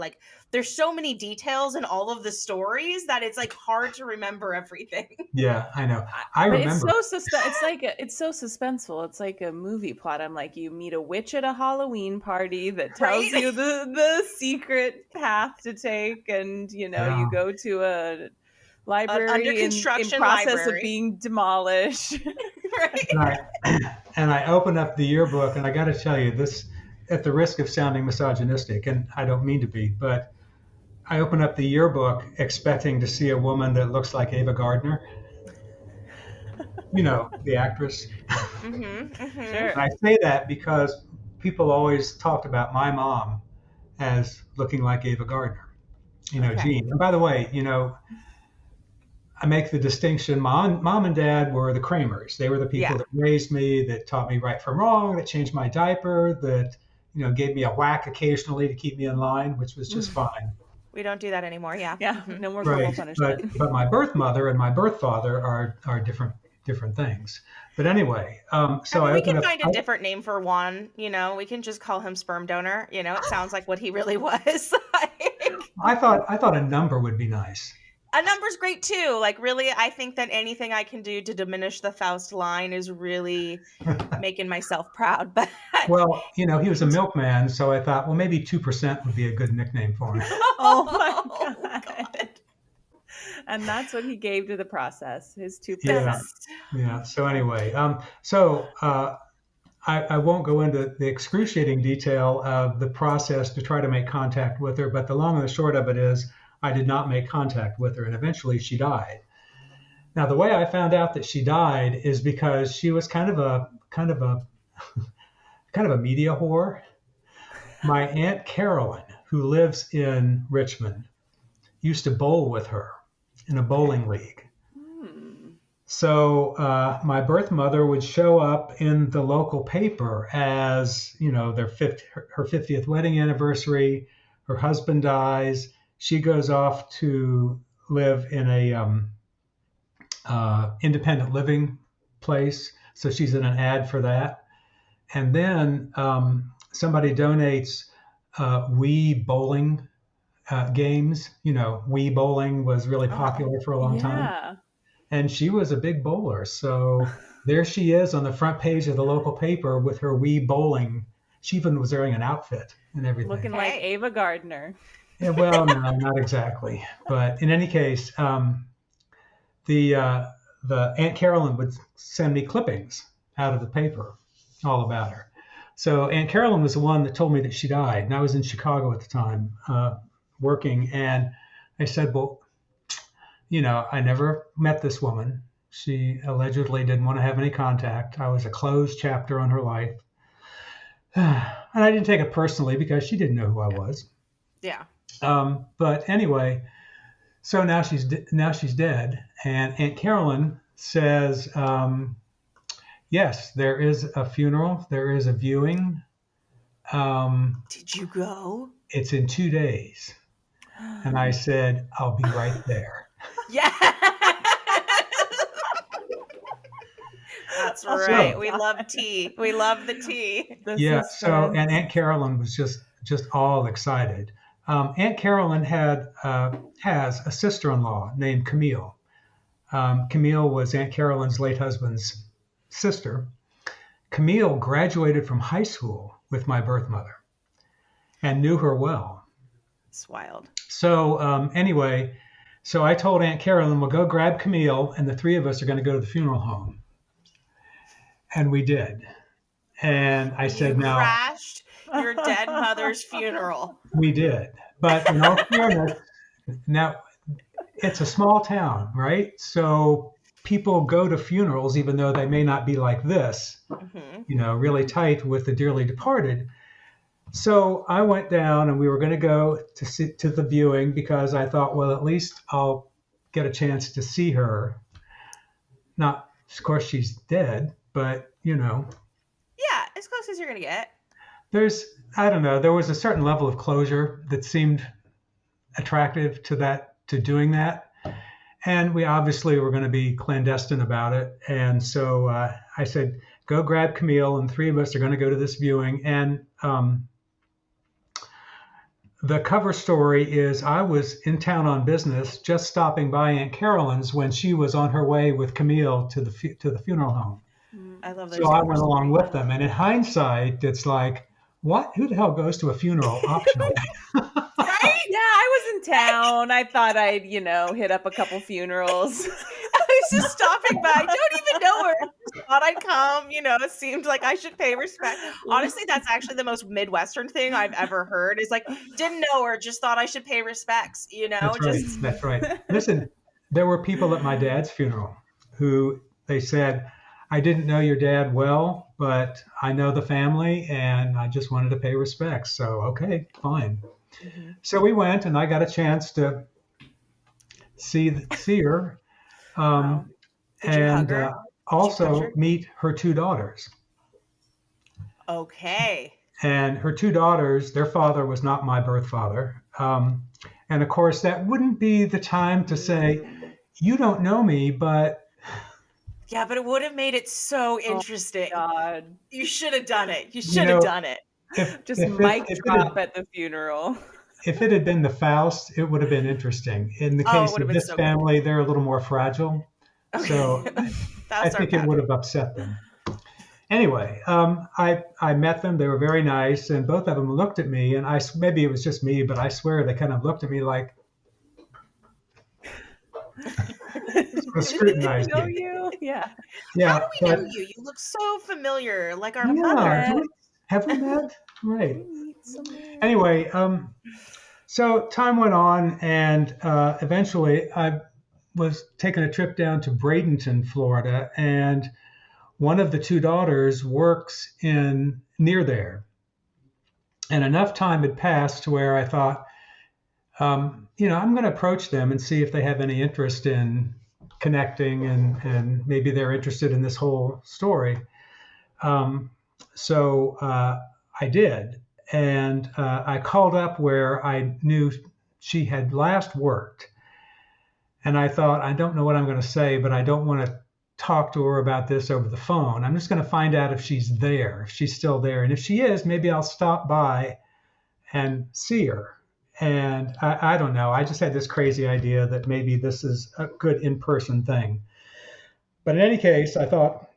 there's so many details in all of the stories that it's hard to remember everything. Yeah, I know. I remember. It's so suspenseful. It's like a movie plot. I'm like, you meet a witch at a Halloween party that tells you the secret path to take, and you go to a library under construction in process library. of being demolished. Right. And I open up the yearbook, and I got to tell you this, at the risk of sounding misogynistic, and I don't mean to be, but I open up the yearbook expecting to see a woman that looks like Ava Gardner. The actress. Mm-hmm, mm-hmm. Sure. And I say that because people always talked about my mom as looking like Ava Gardner, Okay. Jean. And by the way, I make the distinction. Mom and Dad were the Kramers. They were the people that raised me, that taught me right from wrong, that changed my diaper, that gave me a whack occasionally to keep me in line, which was just fine. We don't do that anymore. Yeah. Yeah. No more verbal punishment. But my birth mother and my birth father are different things. But anyway, so we can find a different name for one. We can just call him sperm donor. It sounds like what he really was. I thought a number would be nice. A number's great too. Like, really, I think that anything I can do to diminish the Faust line is really making myself proud. But Well, he was a milkman, so I thought, well, maybe 2% would be a good nickname for him. Oh my God. And that's what he gave to the process, his 2%. Yeah. So anyway, I won't go into the excruciating detail of the process to try to make contact with her, but the long and the short of it is I did not make contact with her, and eventually she died. Now, the way I found out that she died is because she was kind of a media whore. My Aunt Carolyn, who lives in Richmond, used to bowl with her in a bowling league. So my birth mother would show up in the local paper as, her 50th wedding anniversary. Her husband dies. She goes off to live in a independent living place. So she's in an ad for that. And then somebody donates Wii bowling games. Wii bowling was really popular for a long time. And she was a big bowler. So there she is on the front page of the local paper with her Wii bowling. She even was wearing an outfit and everything. Looking like Ava Gardner. Yeah, well, no, not exactly. But in any case, the Aunt Carolyn would send me clippings out of the paper all about her. So Aunt Carolyn was the one that told me that she died. And I was in Chicago at the time working. And I said, well, I never met this woman. She allegedly didn't want to have any contact. I was a closed chapter on her life. And I didn't take it personally because she didn't know who I was. Yeah. But anyway, so now she's dead. And Aunt Carolyn says, yes, there is a funeral. There is a viewing. Did you go? It's in 2 days. And I said, I'll be right there. Yeah. That's right. We love tea. We love the tea. So and Aunt Carolyn was just all excited. Aunt Carolyn has a sister-in-law named Camille. Camille was Aunt Carolyn's late husband's sister. Camille graduated from high school with my birth mother and knew her well. It's wild. So anyway, so I told Aunt Carolyn, we'll go grab Camille, and the three of us are going to go to the funeral home. And we did. And I said, now, crashed your dead mother's funeral. We did. But in all fairness, now it's a small town, right? So people go to funerals, even though they may not be like this, really tight with the dearly departed. So I went down and we were going to go to the viewing because I thought, well, at least I'll get a chance to see her. Not, of course, she's dead, but, Yeah, as close as you're going to get. I don't know, there was a certain level of closure that seemed attractive to doing that. And we obviously were going to be clandestine about it. And so I said, go grab Camille, and three of us are going to go to this viewing. And the cover story is I was in town on business, just stopping by Aunt Carolyn's when she was on her way with Camille to the funeral home. I love those. So I went along with them. And in hindsight, it's like, what? Who the hell goes to a funeral optional? Right? Yeah, I was in town. I thought I'd, hit up a couple funerals. I was just stopping by. I don't even know her. Just thought I'd come. It seemed like I should pay respect. Honestly, that's actually the most Midwestern thing I've ever heard. Is like, didn't know her, just thought I should pay respects. That's right. Listen, there were people at my dad's funeral who they said, I didn't know your dad well, but I know the family and I just wanted to pay respects. So, okay, fine. Mm-hmm. So we went and I got a chance to see her. Wow. Did you hug her? Also meet her two daughters. Okay. And her two daughters, their father was not my birth father. And of course, that wouldn't be the time to say, you don't know me, but... Yeah, but it would have made it so interesting. Oh, God. You should have done it. You should have done it. Just mic drop at the funeral. if it had been the Faust, it would have been interesting. In the Oh, it case would have of been this so good. family, they're a little more fragile. So Okay. I think it would have upset them. Anyway, I met them. They were very nice, and both of them looked at me, and maybe it was just me, but I swear they kind of looked at me like sort of scrutinized Know me. you? Yeah. How do Yeah, we know but you? You look so familiar, like our yeah, mother. have we met? Right. Meet somewhere. Anyway, so time went on, and eventually I was taking a trip down to Bradenton, Florida, and one of the two daughters works in near there. And enough time had passed to where I thought, I'm going to approach them and see if they have any interest in connecting, and maybe they're interested in this whole story. So I did. And I called up where I knew she had last worked. And I thought, I don't know what I'm going to say, but I don't want to talk to her about this over the phone. I'm just going to find out if she's there, if she's still there. And if she is, maybe I'll stop by and see her. And I don't know. I just had this crazy idea that maybe this is a good in-person thing. But in any case, I thought,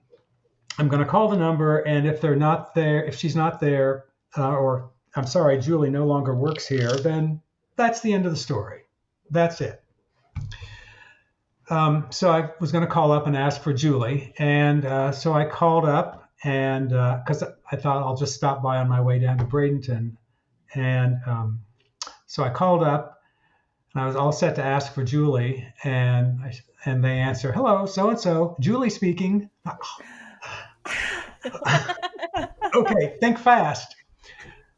I'm going to call the number. And if they're not there, if she's not there, or I'm sorry, Julie no longer works here, then that's the end of the story. That's it. So I was going to call up and ask for Julie. And so I called up, and because I thought I'll just stop by on my way down to Bradenton. And so I called up, and I was all set to ask for Julie. And they answer, hello, so-and-so, Julie speaking. Okay, think fast.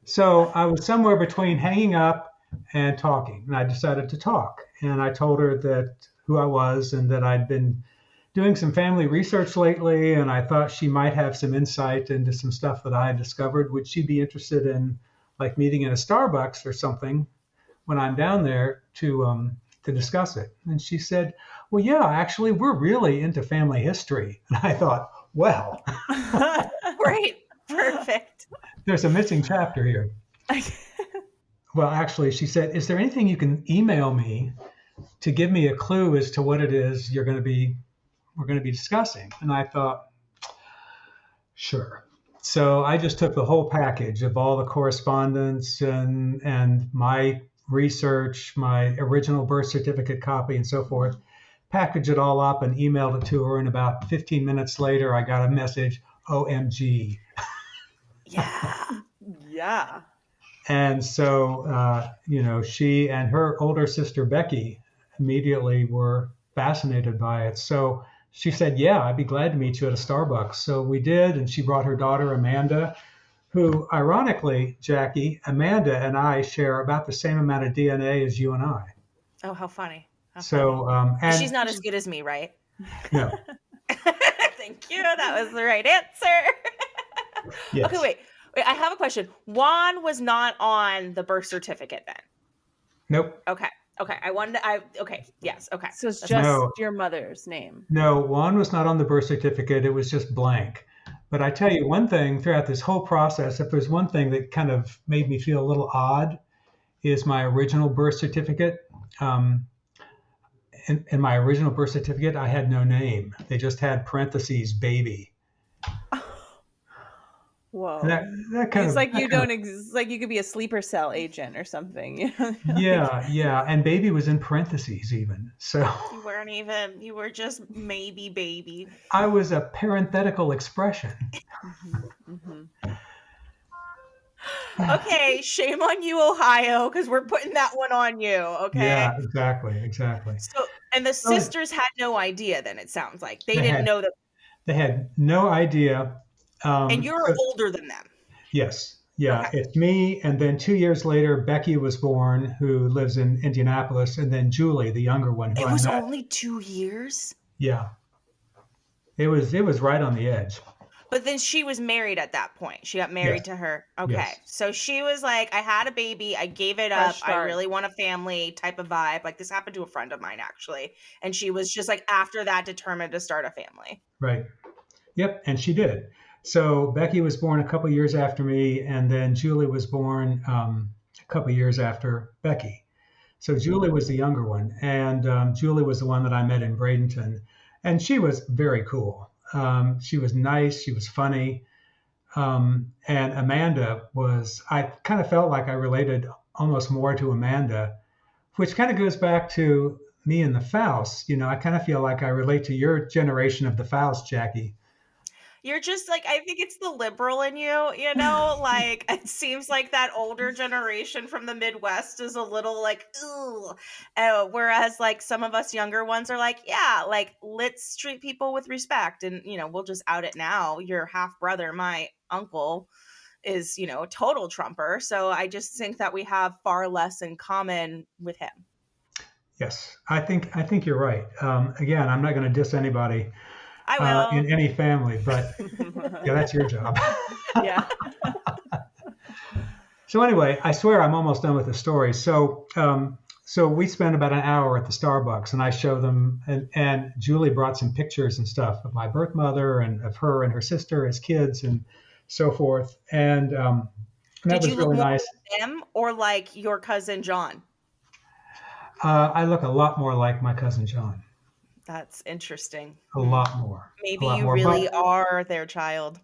So I was somewhere between hanging up and talking, and I decided to talk. And I told her that who I was and that I'd been doing some family research lately, and I thought she might have some insight into some stuff that I had discovered. Would she be interested in like meeting in a Starbucks or something when I'm down there to discuss it? And she said, well, yeah, actually, we're really into family history. And I thought, well, Right. Perfect. there's a missing chapter here. Well, actually, she said, is there anything you can email me to give me a clue as to what it is we're going to be discussing? And I thought, sure. So I just took the whole package of all the correspondence and my research, my original birth certificate copy and so forth, packaged it all up and emailed it to her. And about 15 minutes later, I got a message, OMG. Yeah. Yeah. And so, she and her older sister, Becky, immediately were fascinated by it. So she said, yeah, I'd be glad to meet you at a Starbucks. So we did. And she brought her daughter, Amanda, who, ironically, Jackie, Amanda and I share about the same amount of DNA as you and I. Oh, how funny. So, and she's not as good as me, right? No. Thank you. That was the right answer. Yes. Okay, wait. I have a question. Juan was not on the birth certificate then. Nope. Okay. Okay. Yes. Okay. So it's That's just No. your mother's name. No, Juan was not on the birth certificate. It was just blank. But I tell you one thing throughout this whole process, if there's one thing that kind of made me feel a little odd, is my original birth certificate. In my original birth certificate, I had no name. They just had parentheses, baby. Whoa. And that kind It's of like you that kind don't exist. Like you could be a sleeper cell agent or something. You know? Yeah. And baby was in parentheses even. So You weren't even, you were just maybe baby. I was a parenthetical expression. Okay, shame on you, Ohio, because we're putting that one on you, okay? Yeah, exactly. So, and the sisters had no idea then, it sounds like. They didn't had- know that. They had no idea. And you're so- older than them. Yes. Yeah, Okay. It's me. And then 2 years later, Becky was born, who lives in Indianapolis. And then Julie, the younger one. Who It I was met. only 2 years? Yeah. It was right on the edge. But then she was married at that point. She got married Yes. to her. Okay. Yes. So she was like, I had a baby. I gave it up. Fresh I start. really want a family type of vibe. Like this happened to a friend of mine, actually. And she was just like, after that, determined to start a family. Right. Yep. And she did. So Becky was born a couple years after me. And then Julie was born a couple years after Becky. So Julie was the younger one, and Julie was the one that I met in Bradenton, and she was very cool. She was nice, she was funny, and Amanda was. I kind of felt like I related almost more to Amanda, which kind of goes back to me and the Faust. I kind of feel like I relate to your generation of the Faust, Jackie. You're just like, I think it's the liberal in you, like it seems like that older generation from the Midwest is a little like, ooh. Whereas like some of us younger ones are like, yeah, like let's treat people with respect. And, we'll just out it now. Your half brother, my uncle, is, a total Trumper. So I just think that we have far less in common with him. Yes, I think you're right. Again, I'm not going to diss anybody. I will. In any family, but yeah, that's your job. Yeah. So anyway, I swear I'm almost done with the story. So we spent about an hour at the Starbucks, and I show them, and Julie brought some pictures and stuff of my birth mother and of her and her sister as kids and so forth. And that was really nice. Did you look more like them or like your cousin John? I look a lot more like my cousin John. That's interesting. A lot more. Maybe you really are their child.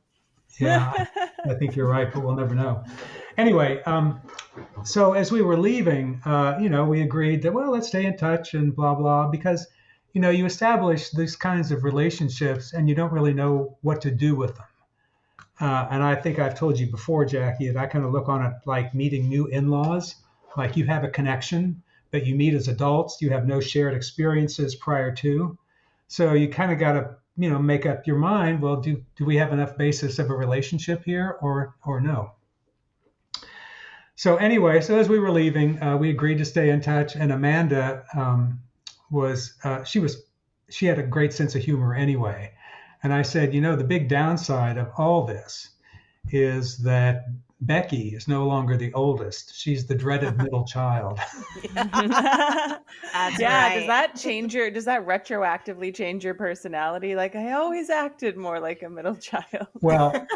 Yeah, I think you're right, but we'll never know. Anyway, so as we were leaving, we agreed that, well, let's stay in touch and blah, blah, because, you establish these kinds of relationships and you don't really know what to do with them. And I think I've told you before, Jackie, that I kind of look on it like meeting new in-laws, like you have a connection that you meet as adults, you have no shared experiences prior to. So you kind of got to, make up your mind, well, do we have enough basis of a relationship here or no? So anyway, so as we were leaving, we agreed to stay in touch, and Amanda she had a great sense of humor anyway. And I said, the big downside of all this is that Becky is no longer the oldest. She's the dreaded middle child. That's right. Does that retroactively change your personality? Like, I always acted more like a middle child. Well,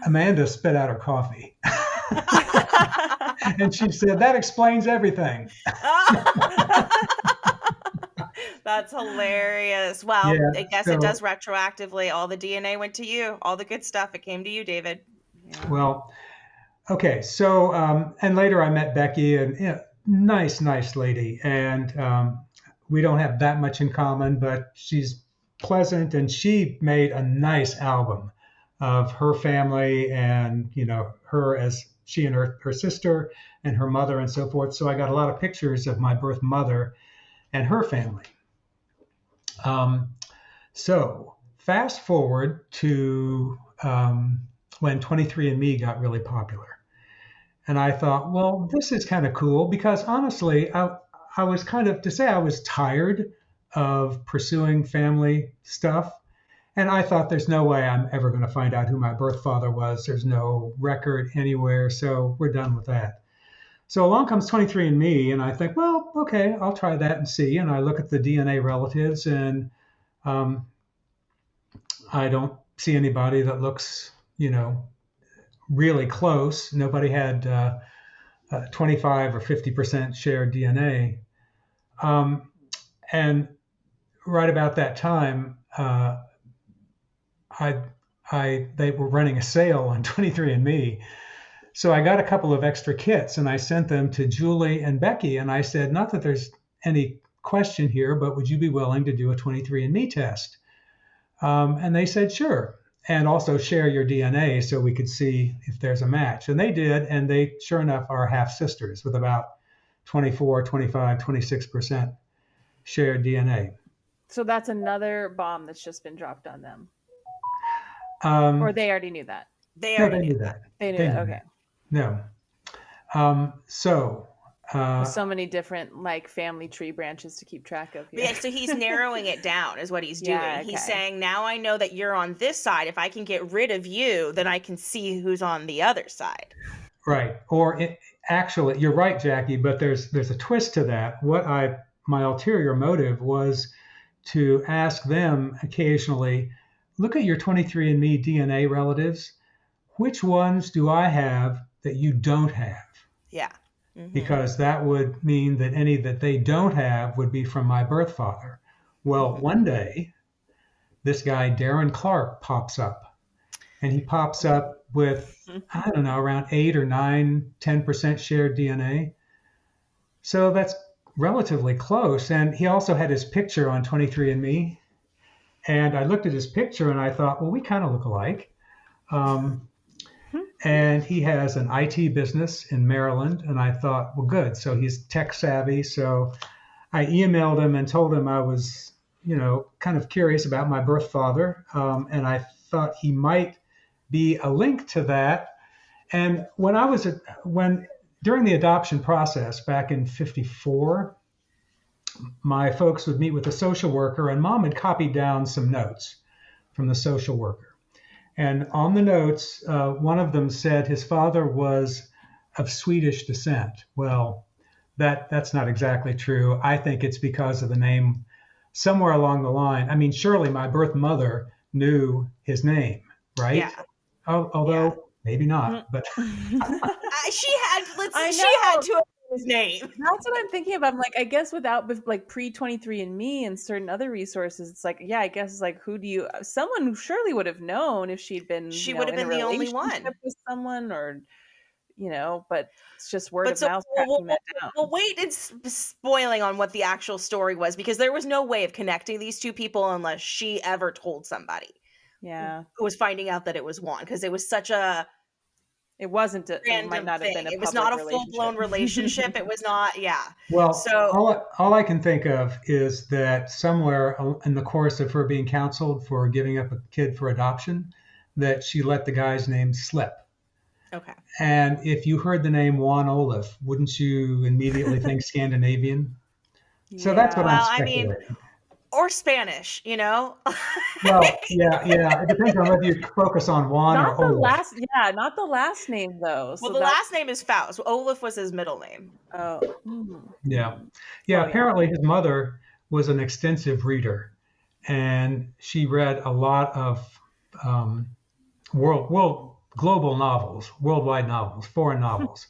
Amanda spit out her coffee. And she said, that explains everything. That's hilarious. Well, Yeah, I guess it does retroactively. All the DNA went to you. All the good stuff. It came to you, David. Yeah. Well, okay. So, and later I met Becky, and nice lady. And we don't have that much in common, but she's pleasant, and she made a nice album of her family and, her as she and her sister and her mother and so forth. So I got a lot of pictures of my birth mother and her family. So fast forward to when 23andMe got really popular. And I thought, well, this is kind of cool because honestly, I was kind of, to say I was tired of pursuing family stuff. And I thought there's no way I'm ever going to find out who my birth father was. There's no record anywhere. So we're done with that. So along comes 23andMe, and I think, well, okay, I'll try that and see. And I look at the DNA relatives, and I don't see anybody that looks, really close. Nobody had 25 or 50% shared DNA. And right about that time, they were running a sale on 23andMe. So I got a couple of extra kits, and I sent them to Julie and Becky. And I said, not that there's any question here, but would you be willing to do a 23andMe test? And they said, sure. And also share your DNA so we could see if there's a match. And they did. And they, sure enough, are half sisters with about 24, 25, 26% shared DNA. So that's another bomb that's just been dropped on them. Or they already knew that. They already knew that. They knew that. Okay. No. So many different family tree branches to keep track of. Yeah, so he's narrowing it down is what he's doing. Yeah, okay. He's saying, now I know that you're on this side. If I can get rid of you, then I can see who's on the other side. Right. Or actually, you're right, Jackie, but there's a twist to that. My ulterior motive was to ask them occasionally, look at your 23andMe DNA relatives. Which ones do I have that you don't have? Yeah. Mm-hmm. because that would mean that any that they don't have would be from my birth father. Well, one day, this guy, Darren Clark, pops up. And he pops up with, I don't know, around 8 or 9, 10% shared DNA. So that's relatively close. And he also had his picture on 23andMe. And I looked at his picture and I thought, well, we kind of look alike. And he has an IT business in Maryland. And I thought, well, good. So he's tech savvy. So I emailed him and told him I was, kind of curious about my birth father. And I thought he might be a link to that. And during the adoption process back in '54, my folks would meet with a social worker, and Mom had copied down some notes from the social worker. And on the notes, one of them said his father was of Swedish descent. Well, that's not exactly true. I think it's because of the name somewhere along the line. I mean, surely my birth mother knew his name, right? Yeah. Although maybe not, but she had to have his name. That's what I'm thinking about. I'm like, I guess without like pre-23andMe and certain other resources, it's like, yeah, I guess it's like, someone surely would have known if she'd been, she would have been the only one with someone, or, but it's just word of mouth tracking that down. Well, wait, it's spoiling on what the actual story was, because there was no way of connecting these two people unless she ever told somebody. Yeah, who was finding out that it was Juan, because it was such it wasn't a random it might not thing. Have been It was not a full-blown relationship. It was not, Well, so all I can think of is that somewhere in the course of her being counseled for giving up a kid for adoption, that she let the guy's name slip. Okay. And if you heard the name Juan Olaf, wouldn't you immediately think Scandinavian? So that's what I'm speculating. Or Spanish, Well, yeah. It depends on whether you focus on Juan not or the Olaf. Not the last name though. Well, so the last name is Faux. Olaf was his middle name. Oh. Yeah. Apparently his mother was an extensive reader, and she read a lot of global novels, worldwide novels, foreign novels,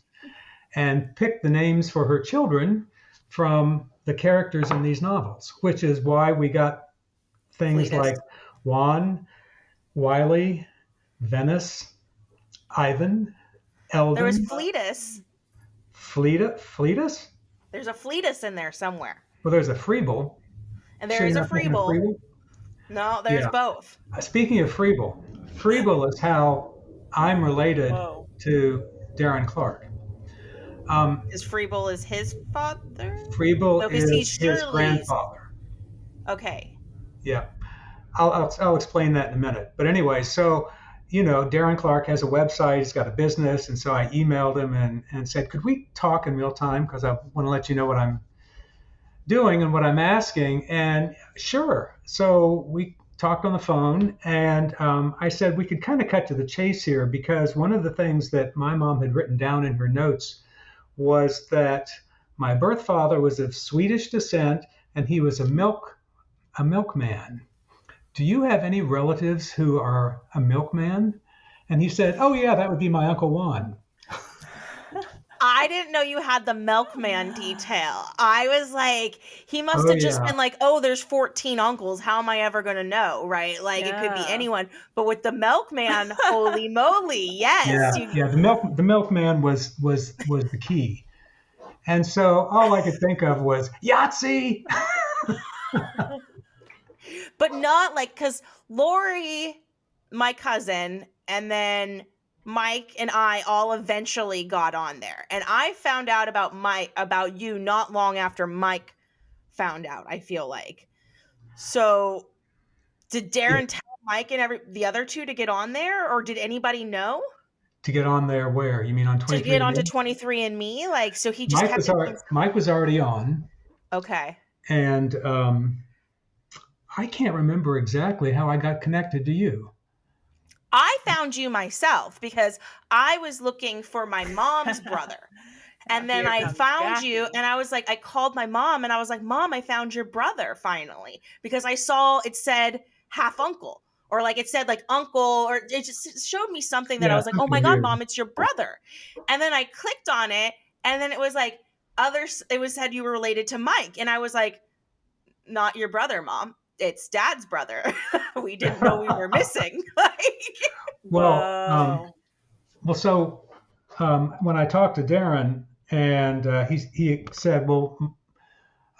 and picked the names for her children from the characters in these novels, which is why we got things like Juan, Wiley, Venice, Ivan, Eldon. There was Fleetus. Fleetus? There's a Fleetus in there somewhere. Well, there's a Freeble. And there is a Freeble. No, there's both. Speaking of Freeble is how I'm related to Darren Clark. Is Freeble is his father? Freeble is his grandfather. Okay. Yeah, I'll explain that in a minute. But anyway, so Darren Clark has a website. He's got a business, and so I emailed him and said, could we talk in real time, because I want to let you know what I'm doing and what I'm asking. And sure. So we talked on the phone, and I said we could kind of cut to the chase here, because one of the things that my mom had written down in her notes was that my birth father was of Swedish descent, and he was a milkman. Do you have any relatives who are a milkman? And he said, oh yeah, that would be my Uncle Juan. I didn't know you had the milkman detail. I was like, he must have just been like, oh, there's 14 uncles. How am I ever going to know? Right? Like it could be anyone. But with the milkman, holy moly. Yes. The milkman was the key. And so all I could think of was Yahtzee. But not like, because Lori, my cousin, and then Mike and I all eventually got on there. And I found out about you not long after Mike found out, I feel like. So did Darren tell Mike and the other two to get on there, or did anybody know? To get on there where? You mean on 23andMe? To get onto 23andMe? Like, so he just Mike was already on. Okay. And I can't remember exactly how I got connected to you. I found you myself because I was looking for my mom's brother. And then I found you, and I was like, I called my mom and I was like, Mom, I found your brother finally, because I saw it said half uncle, or like it said like uncle, or it just showed me something that I was like, oh my God, Mom, it's your brother. And then I clicked on it, And then it was like, it was said you were related to Mike. And I was like, not your brother, Mom. It's Dad's brother. We didn't know we were missing. Well, so when I talked to Darren, and he said, well,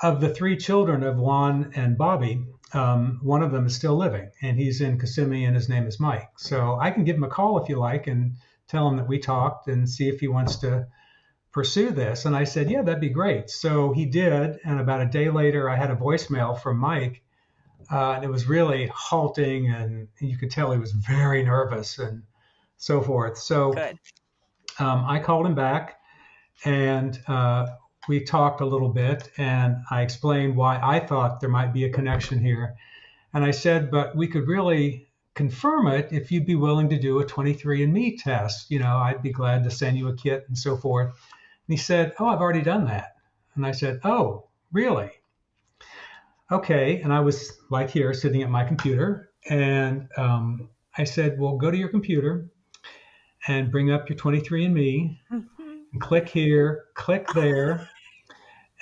of the 3 children of Juan and Bobby, one of them is still living, and he's in Kissimmee, and his name is Mike. So I can give him a call if you like and tell him that we talked and see if he wants to pursue this. And I said, yeah, that'd be great. So he did. And about a day later, I had a voicemail from Mike, and it was really halting, and you could tell he was very nervous and so forth. So I called him back, and we talked a little bit, and I explained why I thought there might be a connection here. And I said, but we could really confirm it if you'd be willing to do a 23andMe test. I'd be glad to send you a kit and so forth. And he said, oh, I've already done that. And I said, oh, really? Okay. And I was like here sitting at my computer, and I said, well, go to your computer and bring up your 23andMe, and click here, click there,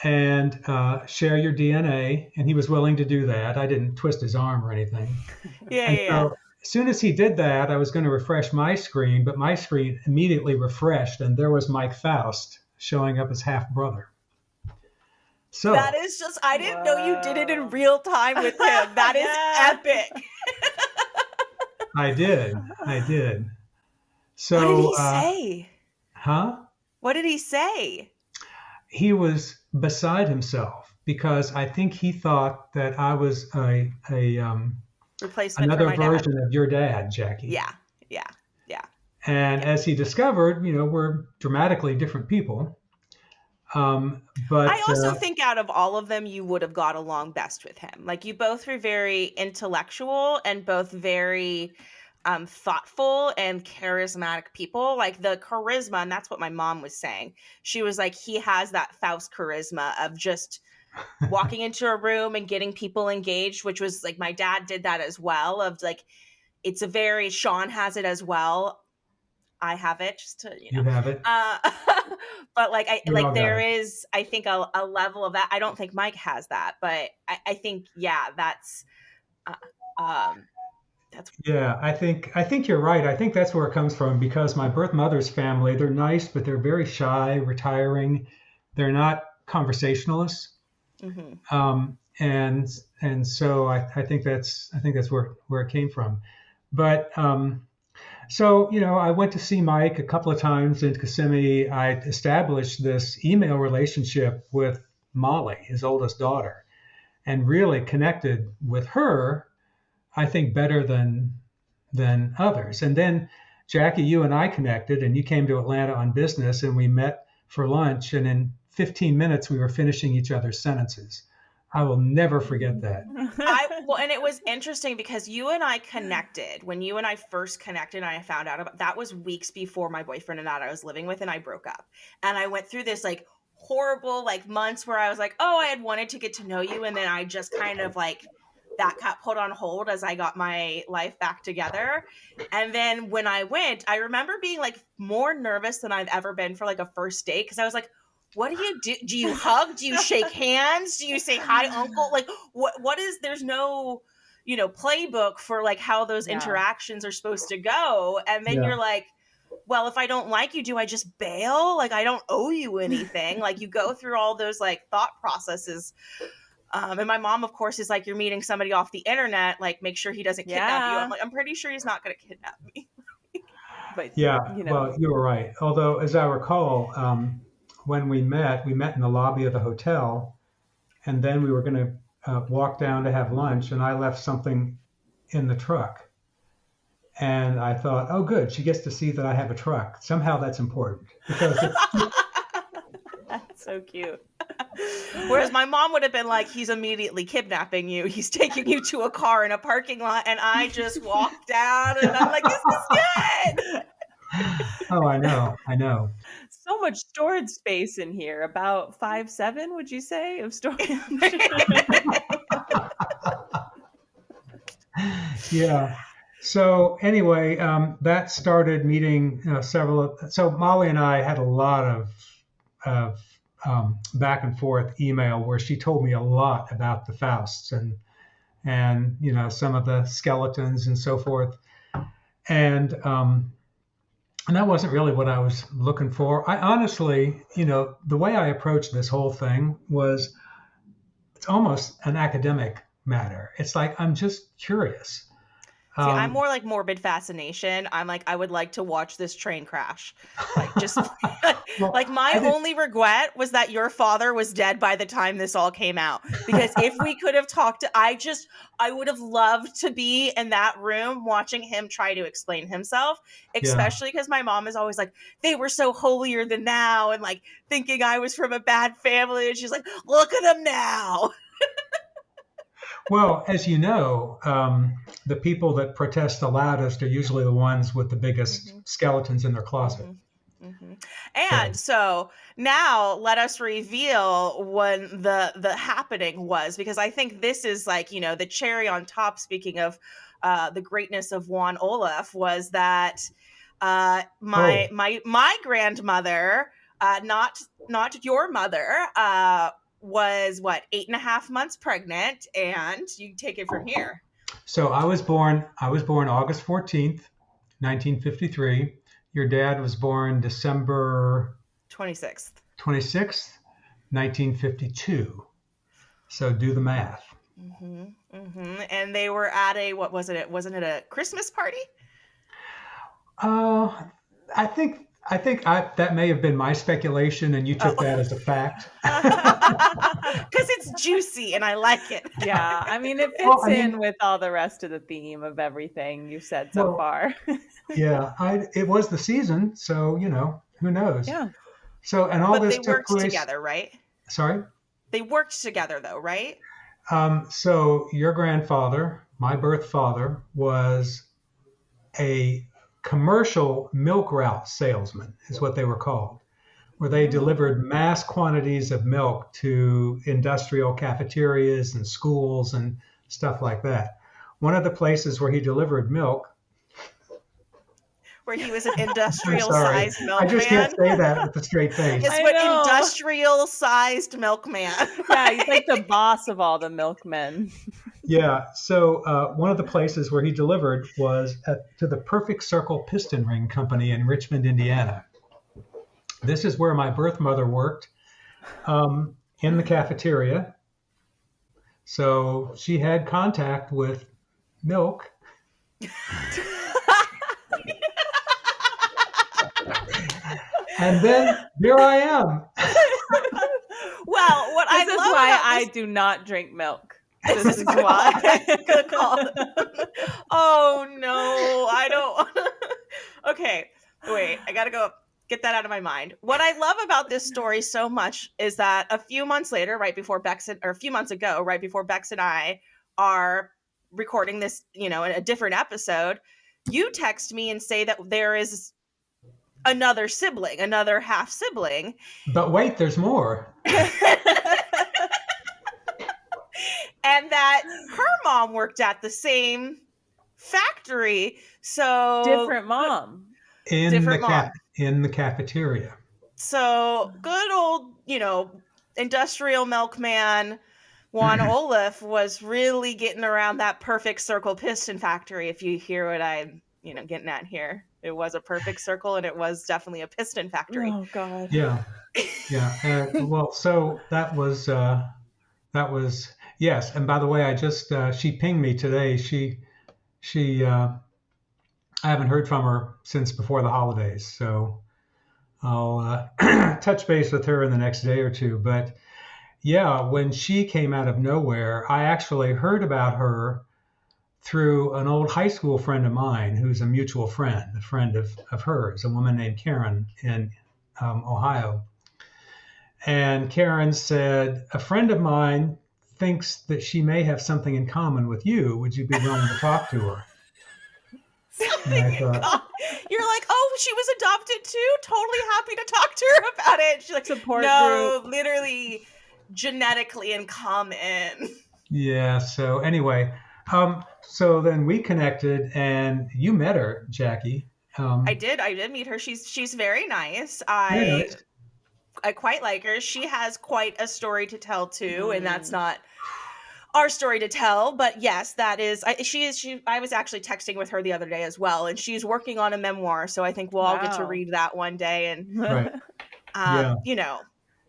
and share your DNA. And he was willing to do that. I didn't twist his arm or anything. So as soon as he did that, I was going to refresh my screen, but my screen immediately refreshed, and there was Mike Faust showing up as half brother. So that is just, I didn't know you did it in real time with him. That is epic. I did. So what did he say? Huh? What did he say? He was beside himself because I think he thought that I was a replacement another for my version dad. of your dad, Jackie. Yeah. And as he discovered, we're dramatically different people. But I also think out of all of them, you would have got along best with him. Like, you both were very intellectual and both very thoughtful and charismatic people. Like, the charisma, and that's what my mom was saying. She was like, he has that Faust charisma of just walking into a room and getting people engaged, which was like, my dad did that as well. Of like, it's a very, Sean has it as well. I have it, just to, you have it. But like, there is, I think a level of that. I don't think Mike has that, but I think, that's, yeah, I think you're right. I think that's where it comes from, because my birth mother's family, they're nice, but they're very shy, retiring. They're not conversationalists. Mm-hmm. And so I think that's where it came from. But so, I went to see Mike a couple of times in Kissimmee. I established this email relationship with Molly, his oldest daughter, and really connected with her, I think, better than others. And then, Jackie, you and I connected, and you came to Atlanta on business, and we met for lunch. And in 15 minutes, we were finishing each other's sentences. I will never forget that. And it was interesting because you and I connected. When you and I first connected, and I found out about that was weeks before my boyfriend and that I was living with and I broke up. And I went through this like horrible like months where I was like, oh, I had wanted to get to know you, and then I just kind of like that got put on hold as I got my life back together. And then when I went, I remember being like more nervous than I've ever been for like a first date, because I was like, what do you do? Do you hug? Do you shake hands? Do you say hi, uncle? Like, what is, there's no, playbook for like how those interactions are supposed to go. And then you're like, well, if I don't like you, do I just bail? Like, I don't owe you anything. Like, you go through all those like thought processes. And my mom, of course, is like, you're meeting somebody off the internet. Like, make sure he doesn't kidnap you. I'm like, I'm pretty sure he's not going to kidnap me. But well, you were right. Although, as I recall, when we met in the lobby of the hotel, and then we were going to walk down to have lunch, and I left something in the truck. And I thought, oh, good, she gets to see that I have a truck. Somehow that's important. Because that's so cute. Whereas my mom would have been like, he's immediately kidnapping you. He's taking you to a car in a parking lot. And I just walked down, and I'm like, this is good. Oh, I know. So much storage space in here. About 5'7", would you say, of storage? Yeah. So anyway, that started meeting several. So Molly and I had a lot of back and forth email where she told me a lot about the Fausts and some of the skeletons and so forth. And that wasn't really what I was looking for. I honestly, the way I approached this whole thing was it's almost an academic matter. It's like I'm just curious. See, I'm more like morbid fascination. I'm like, I would like to watch this train crash. Like, just well, like my only regret was that your father was dead by the time this all came out. Because if we could have talked, I would have loved to be in that room watching him try to explain himself, especially because my mom is always like, they were so holier than thou, and like thinking I was from a bad family. And she's like, look at him now. Well, as you know, the people that protest the loudest are usually the ones with the biggest skeletons in their closet. And so now let us reveal when the happening was, because I think this is like, the cherry on top, speaking of the greatness of Juan Olaf, was that my grandmother, not your mother, was 8.5 months pregnant, and you take it from here. So I was born August 14th, 1953. Your dad was born December 26th, 1952. So do the math. And they were at wasn't it a Christmas party? I think that may have been my speculation, and you took that as a fact. Because it's juicy, and I like it. Yeah, I mean, it fits in with all the rest of the theme of everything you've said so far. Yeah, it was the season, so, who knows? Yeah. So, and all this took place. They worked together, right? Sorry? They worked together, though, right? So your grandfather, my birth father, was a commercial milk route salesman, is what they were called, where they delivered mass quantities of milk to industrial cafeterias and schools and stuff like that. One of the places where he delivered milk, where he was an industrial-sized milkman. I just can't say that with a straight face. It's what industrial-sized milkman. Yeah, he's like the boss of all the milkmen. Yeah, so one of the places where he delivered was to the Perfect Circle Piston Ring Company in Richmond, Indiana. This is where my birth mother worked, in the cafeteria. So she had contact with milk. And then here I am. Well, what I love is why about I do not drink milk. This is why. Good call. Oh no, I don't. Okay, wait. I gotta go get that out of my mind. What I love about this story so much is that a few months ago, right before Bex and I are recording this, in a different episode, you text me and say that there is another half sibling. But wait, there's more. And that her mom worked at the same factory. So different mom. In the cafeteria. So good old, industrial milkman Juan Olaf was really getting around that Perfect Circle piston factory, if you hear what I'm, getting at here. It was a perfect circle, and it was definitely a piston factory. Oh, God. Yeah. Well, so that was yes. And by the way, I just she pinged me today. She I haven't heard from her since before the holidays, so I'll touch base with her in the next day or two. But yeah, when she came out of nowhere, I actually heard about her through an old high school friend of mine who's a mutual friend, a friend of hers, a woman named Karen in Ohio. And Karen said, a friend of mine thinks that she may have something in common with you. Would you be willing to talk to her? You're like, oh, she was adopted too? Totally happy to talk to her about it. She's like, support no, group. Literally genetically in common. Yeah, so anyway, so then we connected and you met her, Jackie. I did meet her. She's very nice. Very nice. quite like her. She has quite a story to tell too, and that's not our story to tell, but yes, that is. I was actually texting with her the other day as well, and she's working on a memoir, so I think we'll all get to Wow. read that one day. And Right. Yeah. you know,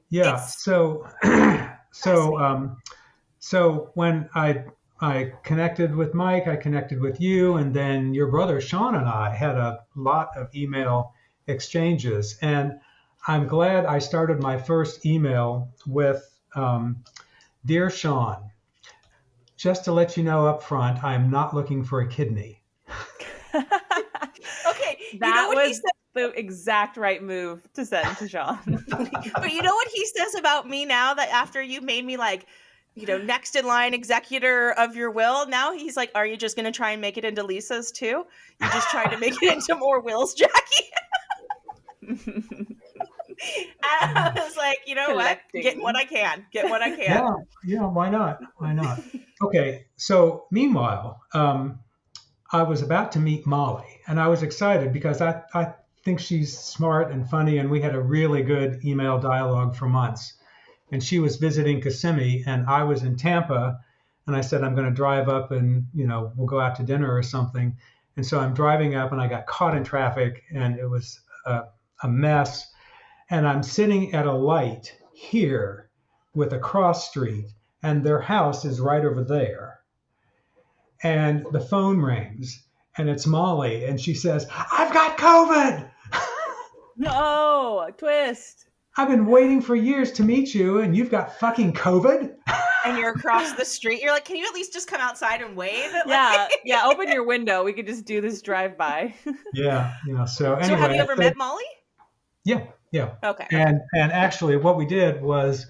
Yeah. it's So, so when I connected with Mike, I connected with you, and then your brother Sean and I had a lot of email exchanges. And I'm glad I started my first email with, Dear Sean, just to let you know up front, I'm not looking for a kidney. okay. You know That what he was said, the exact right move to send to Sean. but you know what he says about me now that after you made me like, next in line executor of your will. Now he's like, are you just going to try and make it into Lisa's too? You just trying to make it into more wills, Jackie? I was like, you know what? Get what I can. Get what I can. Yeah. Why not? Why not? Okay. So meanwhile, I was about to meet Molly, and I was excited because I think she's smart and funny, and we had a really good email dialogue for months. And she was visiting Kissimmee, and I was in Tampa, and I said, I'm going to drive up and, we'll go out to dinner or something. And so I'm driving up, and I got caught in traffic, and it was a mess. And I'm sitting at a light here with a cross street, and their house is right over there. And the phone rings, and it's Molly, and she says, I've got COVID. No, twist. I've been waiting for years to meet you, and you've got fucking COVID. And you're across the street. You're like, can you at least just come outside and wave? Yeah, open your window. We could just do this drive-by. Yeah. So anyway. So have you ever met Molly? Yeah. Okay. And actually, what we did was,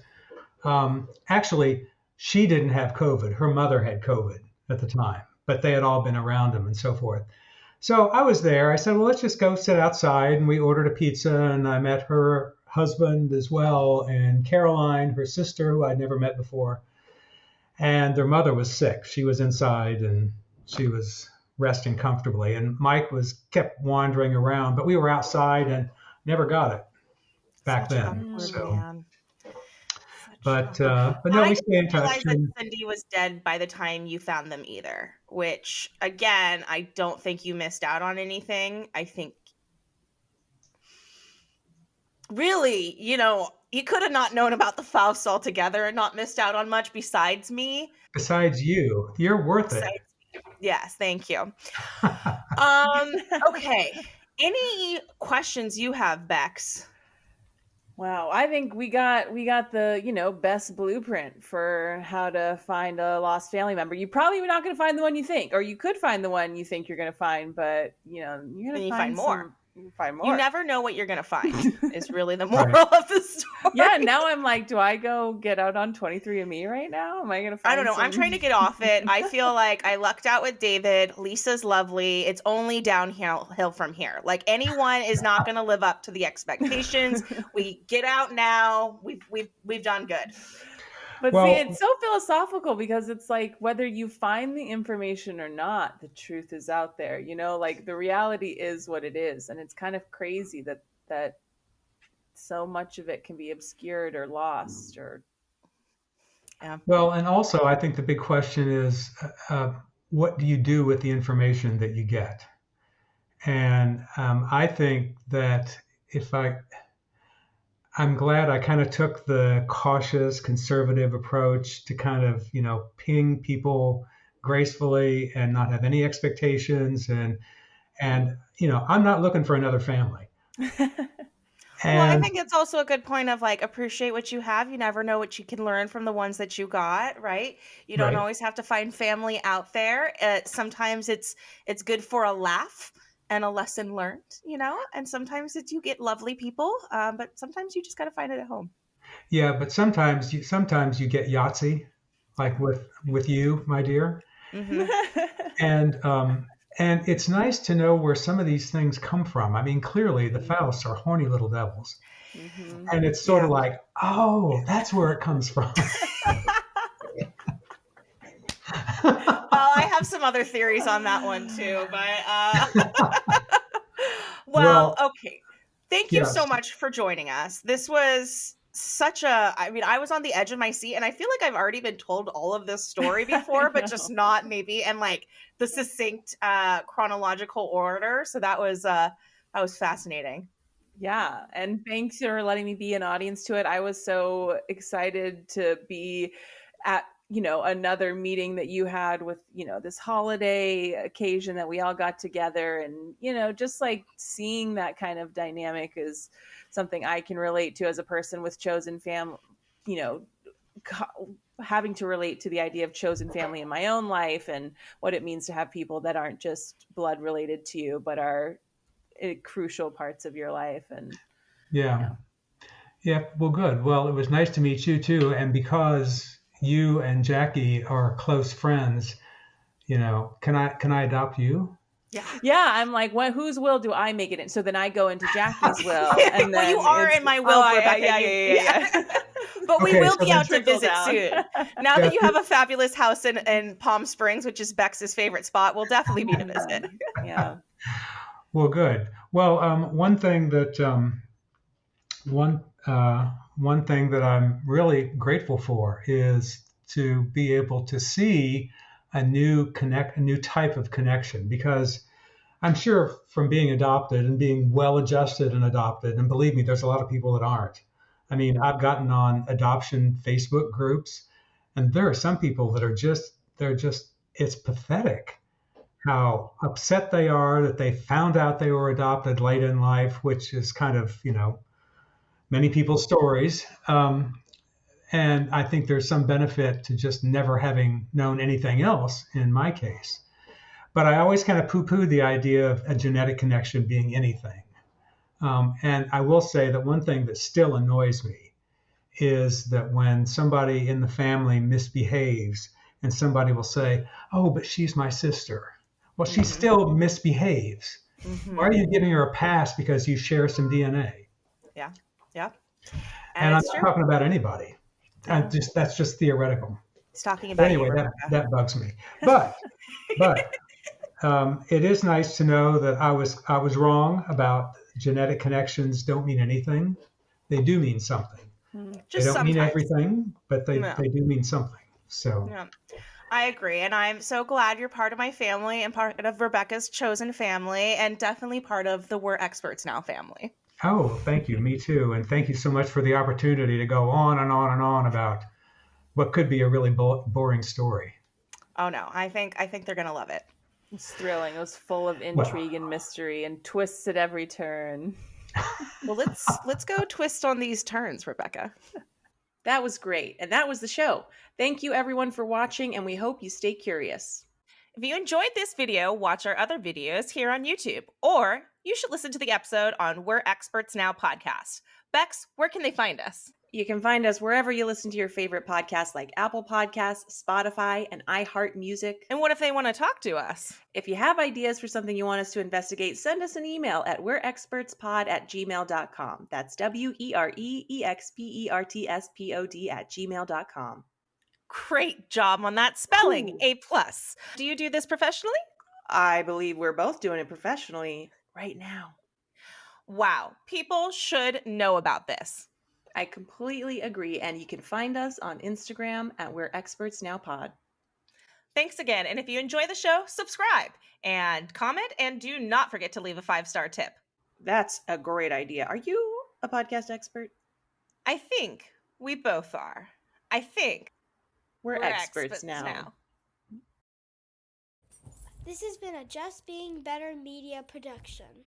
actually, she didn't have COVID. Her mother had COVID at the time, but they had all been around him and so forth. So I was there. I said, well, let's just go sit outside. And we ordered a pizza, and I met her husband as well, and Caroline, her sister, who I'd never met before. And their mother was sick. She was inside, and she was resting comfortably. And Mike kept wandering around, but we were outside and never got it back then. So, but no, we stay in touch. I didn't realize that Cindy was dead by the time you found them either, which again, I don't think you missed out on anything. I think really, you could have not known about the Faux altogether and not missed out on much besides me. Besides you, you're worth it. Yes, thank you. Okay. Any questions you have, Bex? Wow, I think we got the, best blueprint for how to find a lost family member. You probably not going to find the one you think, or you could find the one you think you're going to find, but you're going to find more. You find more. You never know what you're going to find is really the moral of the story. Yeah, now I'm like, do I go get out on 23andMe right now? Am I going to find I don't know. I'm trying to get off it. I feel like I lucked out with David. Lisa's lovely. It's only downhill from here. Like anyone is not going to live up to the expectations. We get out now. We've done good. But see, it's so philosophical because it's like whether you find the information or not, the truth is out there. Like the reality is what it is. And it's kind of crazy that so much of it can be obscured or lost or. Yeah. Well, and also I think the big question is, what do you do with the information that you get? And I think that I'm glad I kind of took the cautious, conservative approach to kind of, ping people gracefully and not have any expectations. And I'm not looking for another family. Well, I think it's also a good point of like, appreciate what you have. You never know what you can learn from the ones that you got, right? You don't always have to find family out there. Sometimes it's good for a laugh and a lesson learned, and sometimes you get lovely people, but sometimes you just got to find it at home. Yeah, but sometimes you get Yahtzee, like with you, my dear. Mm-hmm. And it's nice to know where some of these things come from. I mean, clearly the Faux are horny little devils. Mm-hmm. And it's sort of like, oh, that's where it comes from. Well, I have some other theories on that one too, but well, okay. Thank you Yes. so much for joining us. This was I was on the edge of my seat, and I feel like I've already been told all of this story before, but just not maybe in like the succinct chronological order. So that was fascinating. Yeah. And thanks for letting me be an audience to it. I was so excited to be at, another meeting that you had with, this holiday occasion that we all got together. And, just like seeing that kind of dynamic is something I can relate to as a person with chosen family, having to relate to the idea of chosen family in my own life and what it means to have people that aren't just blood related to you, but are crucial parts of your life. And Yeah. Well, good. Well, it was nice to meet you too. And because you and Jackie are close friends, can I adopt you? Yeah, I'm like, whose will do I make it in? So then I go into Jackie's will, and then you are in my will. Yeah. But we Okay, will so be out to Trickle visit down. soon. Now that you have a fabulous house in Palm Springs, which is Bex's favorite spot, we'll definitely be to visit. Yeah. Well, good. Well, one thing that I'm really grateful for is to be able to see a new type of connection, because I'm sure from being adopted and being well adjusted and adopted, and believe me, there's a lot of people that aren't. I mean, I've gotten on adoption Facebook groups, and there are some people that it's pathetic how upset they are that they found out they were adopted late in life, which is kind of, many people's stories. And I think there's some benefit to just never having known anything else in my case. But I always kind of poo-poo the idea of a genetic connection being anything. And I will say that one thing that still annoys me is that when somebody in the family misbehaves and somebody will say, "Oh, but she's my sister." Well, she still misbehaves. Why are you giving her a pass because you share some DNA? Yeah. And I'm not talking about anybody. That's just theoretical. He's talking But about anyway, you, that bugs me. But it is nice to know that I was wrong about genetic connections. Don't mean anything. They do mean something. Just they don't mean sometimes. everything, but they do mean something. So Yeah. I agree. And I'm so glad you're part of my family and part of Rebecca's chosen family, and definitely part of the We're Experts Now family. Oh, thank you. Me too. And thank you so much for the opportunity to go on and on and on about what could be a really boring story. Oh no, I think they're gonna love it. It's thrilling. It was full of intrigue and mystery and twists at every turn. Well, let's go twist on these turns, Rebecca. That was great. And that was the show. Thank you everyone for watching, and we hope you stay curious. If you enjoyed this video, watch our other videos here on YouTube, or you should listen to the episode on We're Experts Now podcast. Bex, where can they find us? You can find us wherever you listen to your favorite podcasts like Apple Podcasts, Spotify, and iHeart Music. And what if they want to talk to us? If you have ideas for something you want us to investigate, send us an email at we'reexpertspod@gmail.com. That's wereexpertspod@gmail.com. Great job on that spelling. A+. Do you do this professionally? I believe we're both doing it professionally right now. Wow. People should know about this. I completely agree. And you can find us on Instagram at We're Experts Now Pod. Thanks again. And if you enjoy the show, subscribe and comment, and do not forget to leave a 5-star tip. That's a great idea. Are you a podcast expert? I think we both are. I think we're experts now. This has been a Just Being Better media production.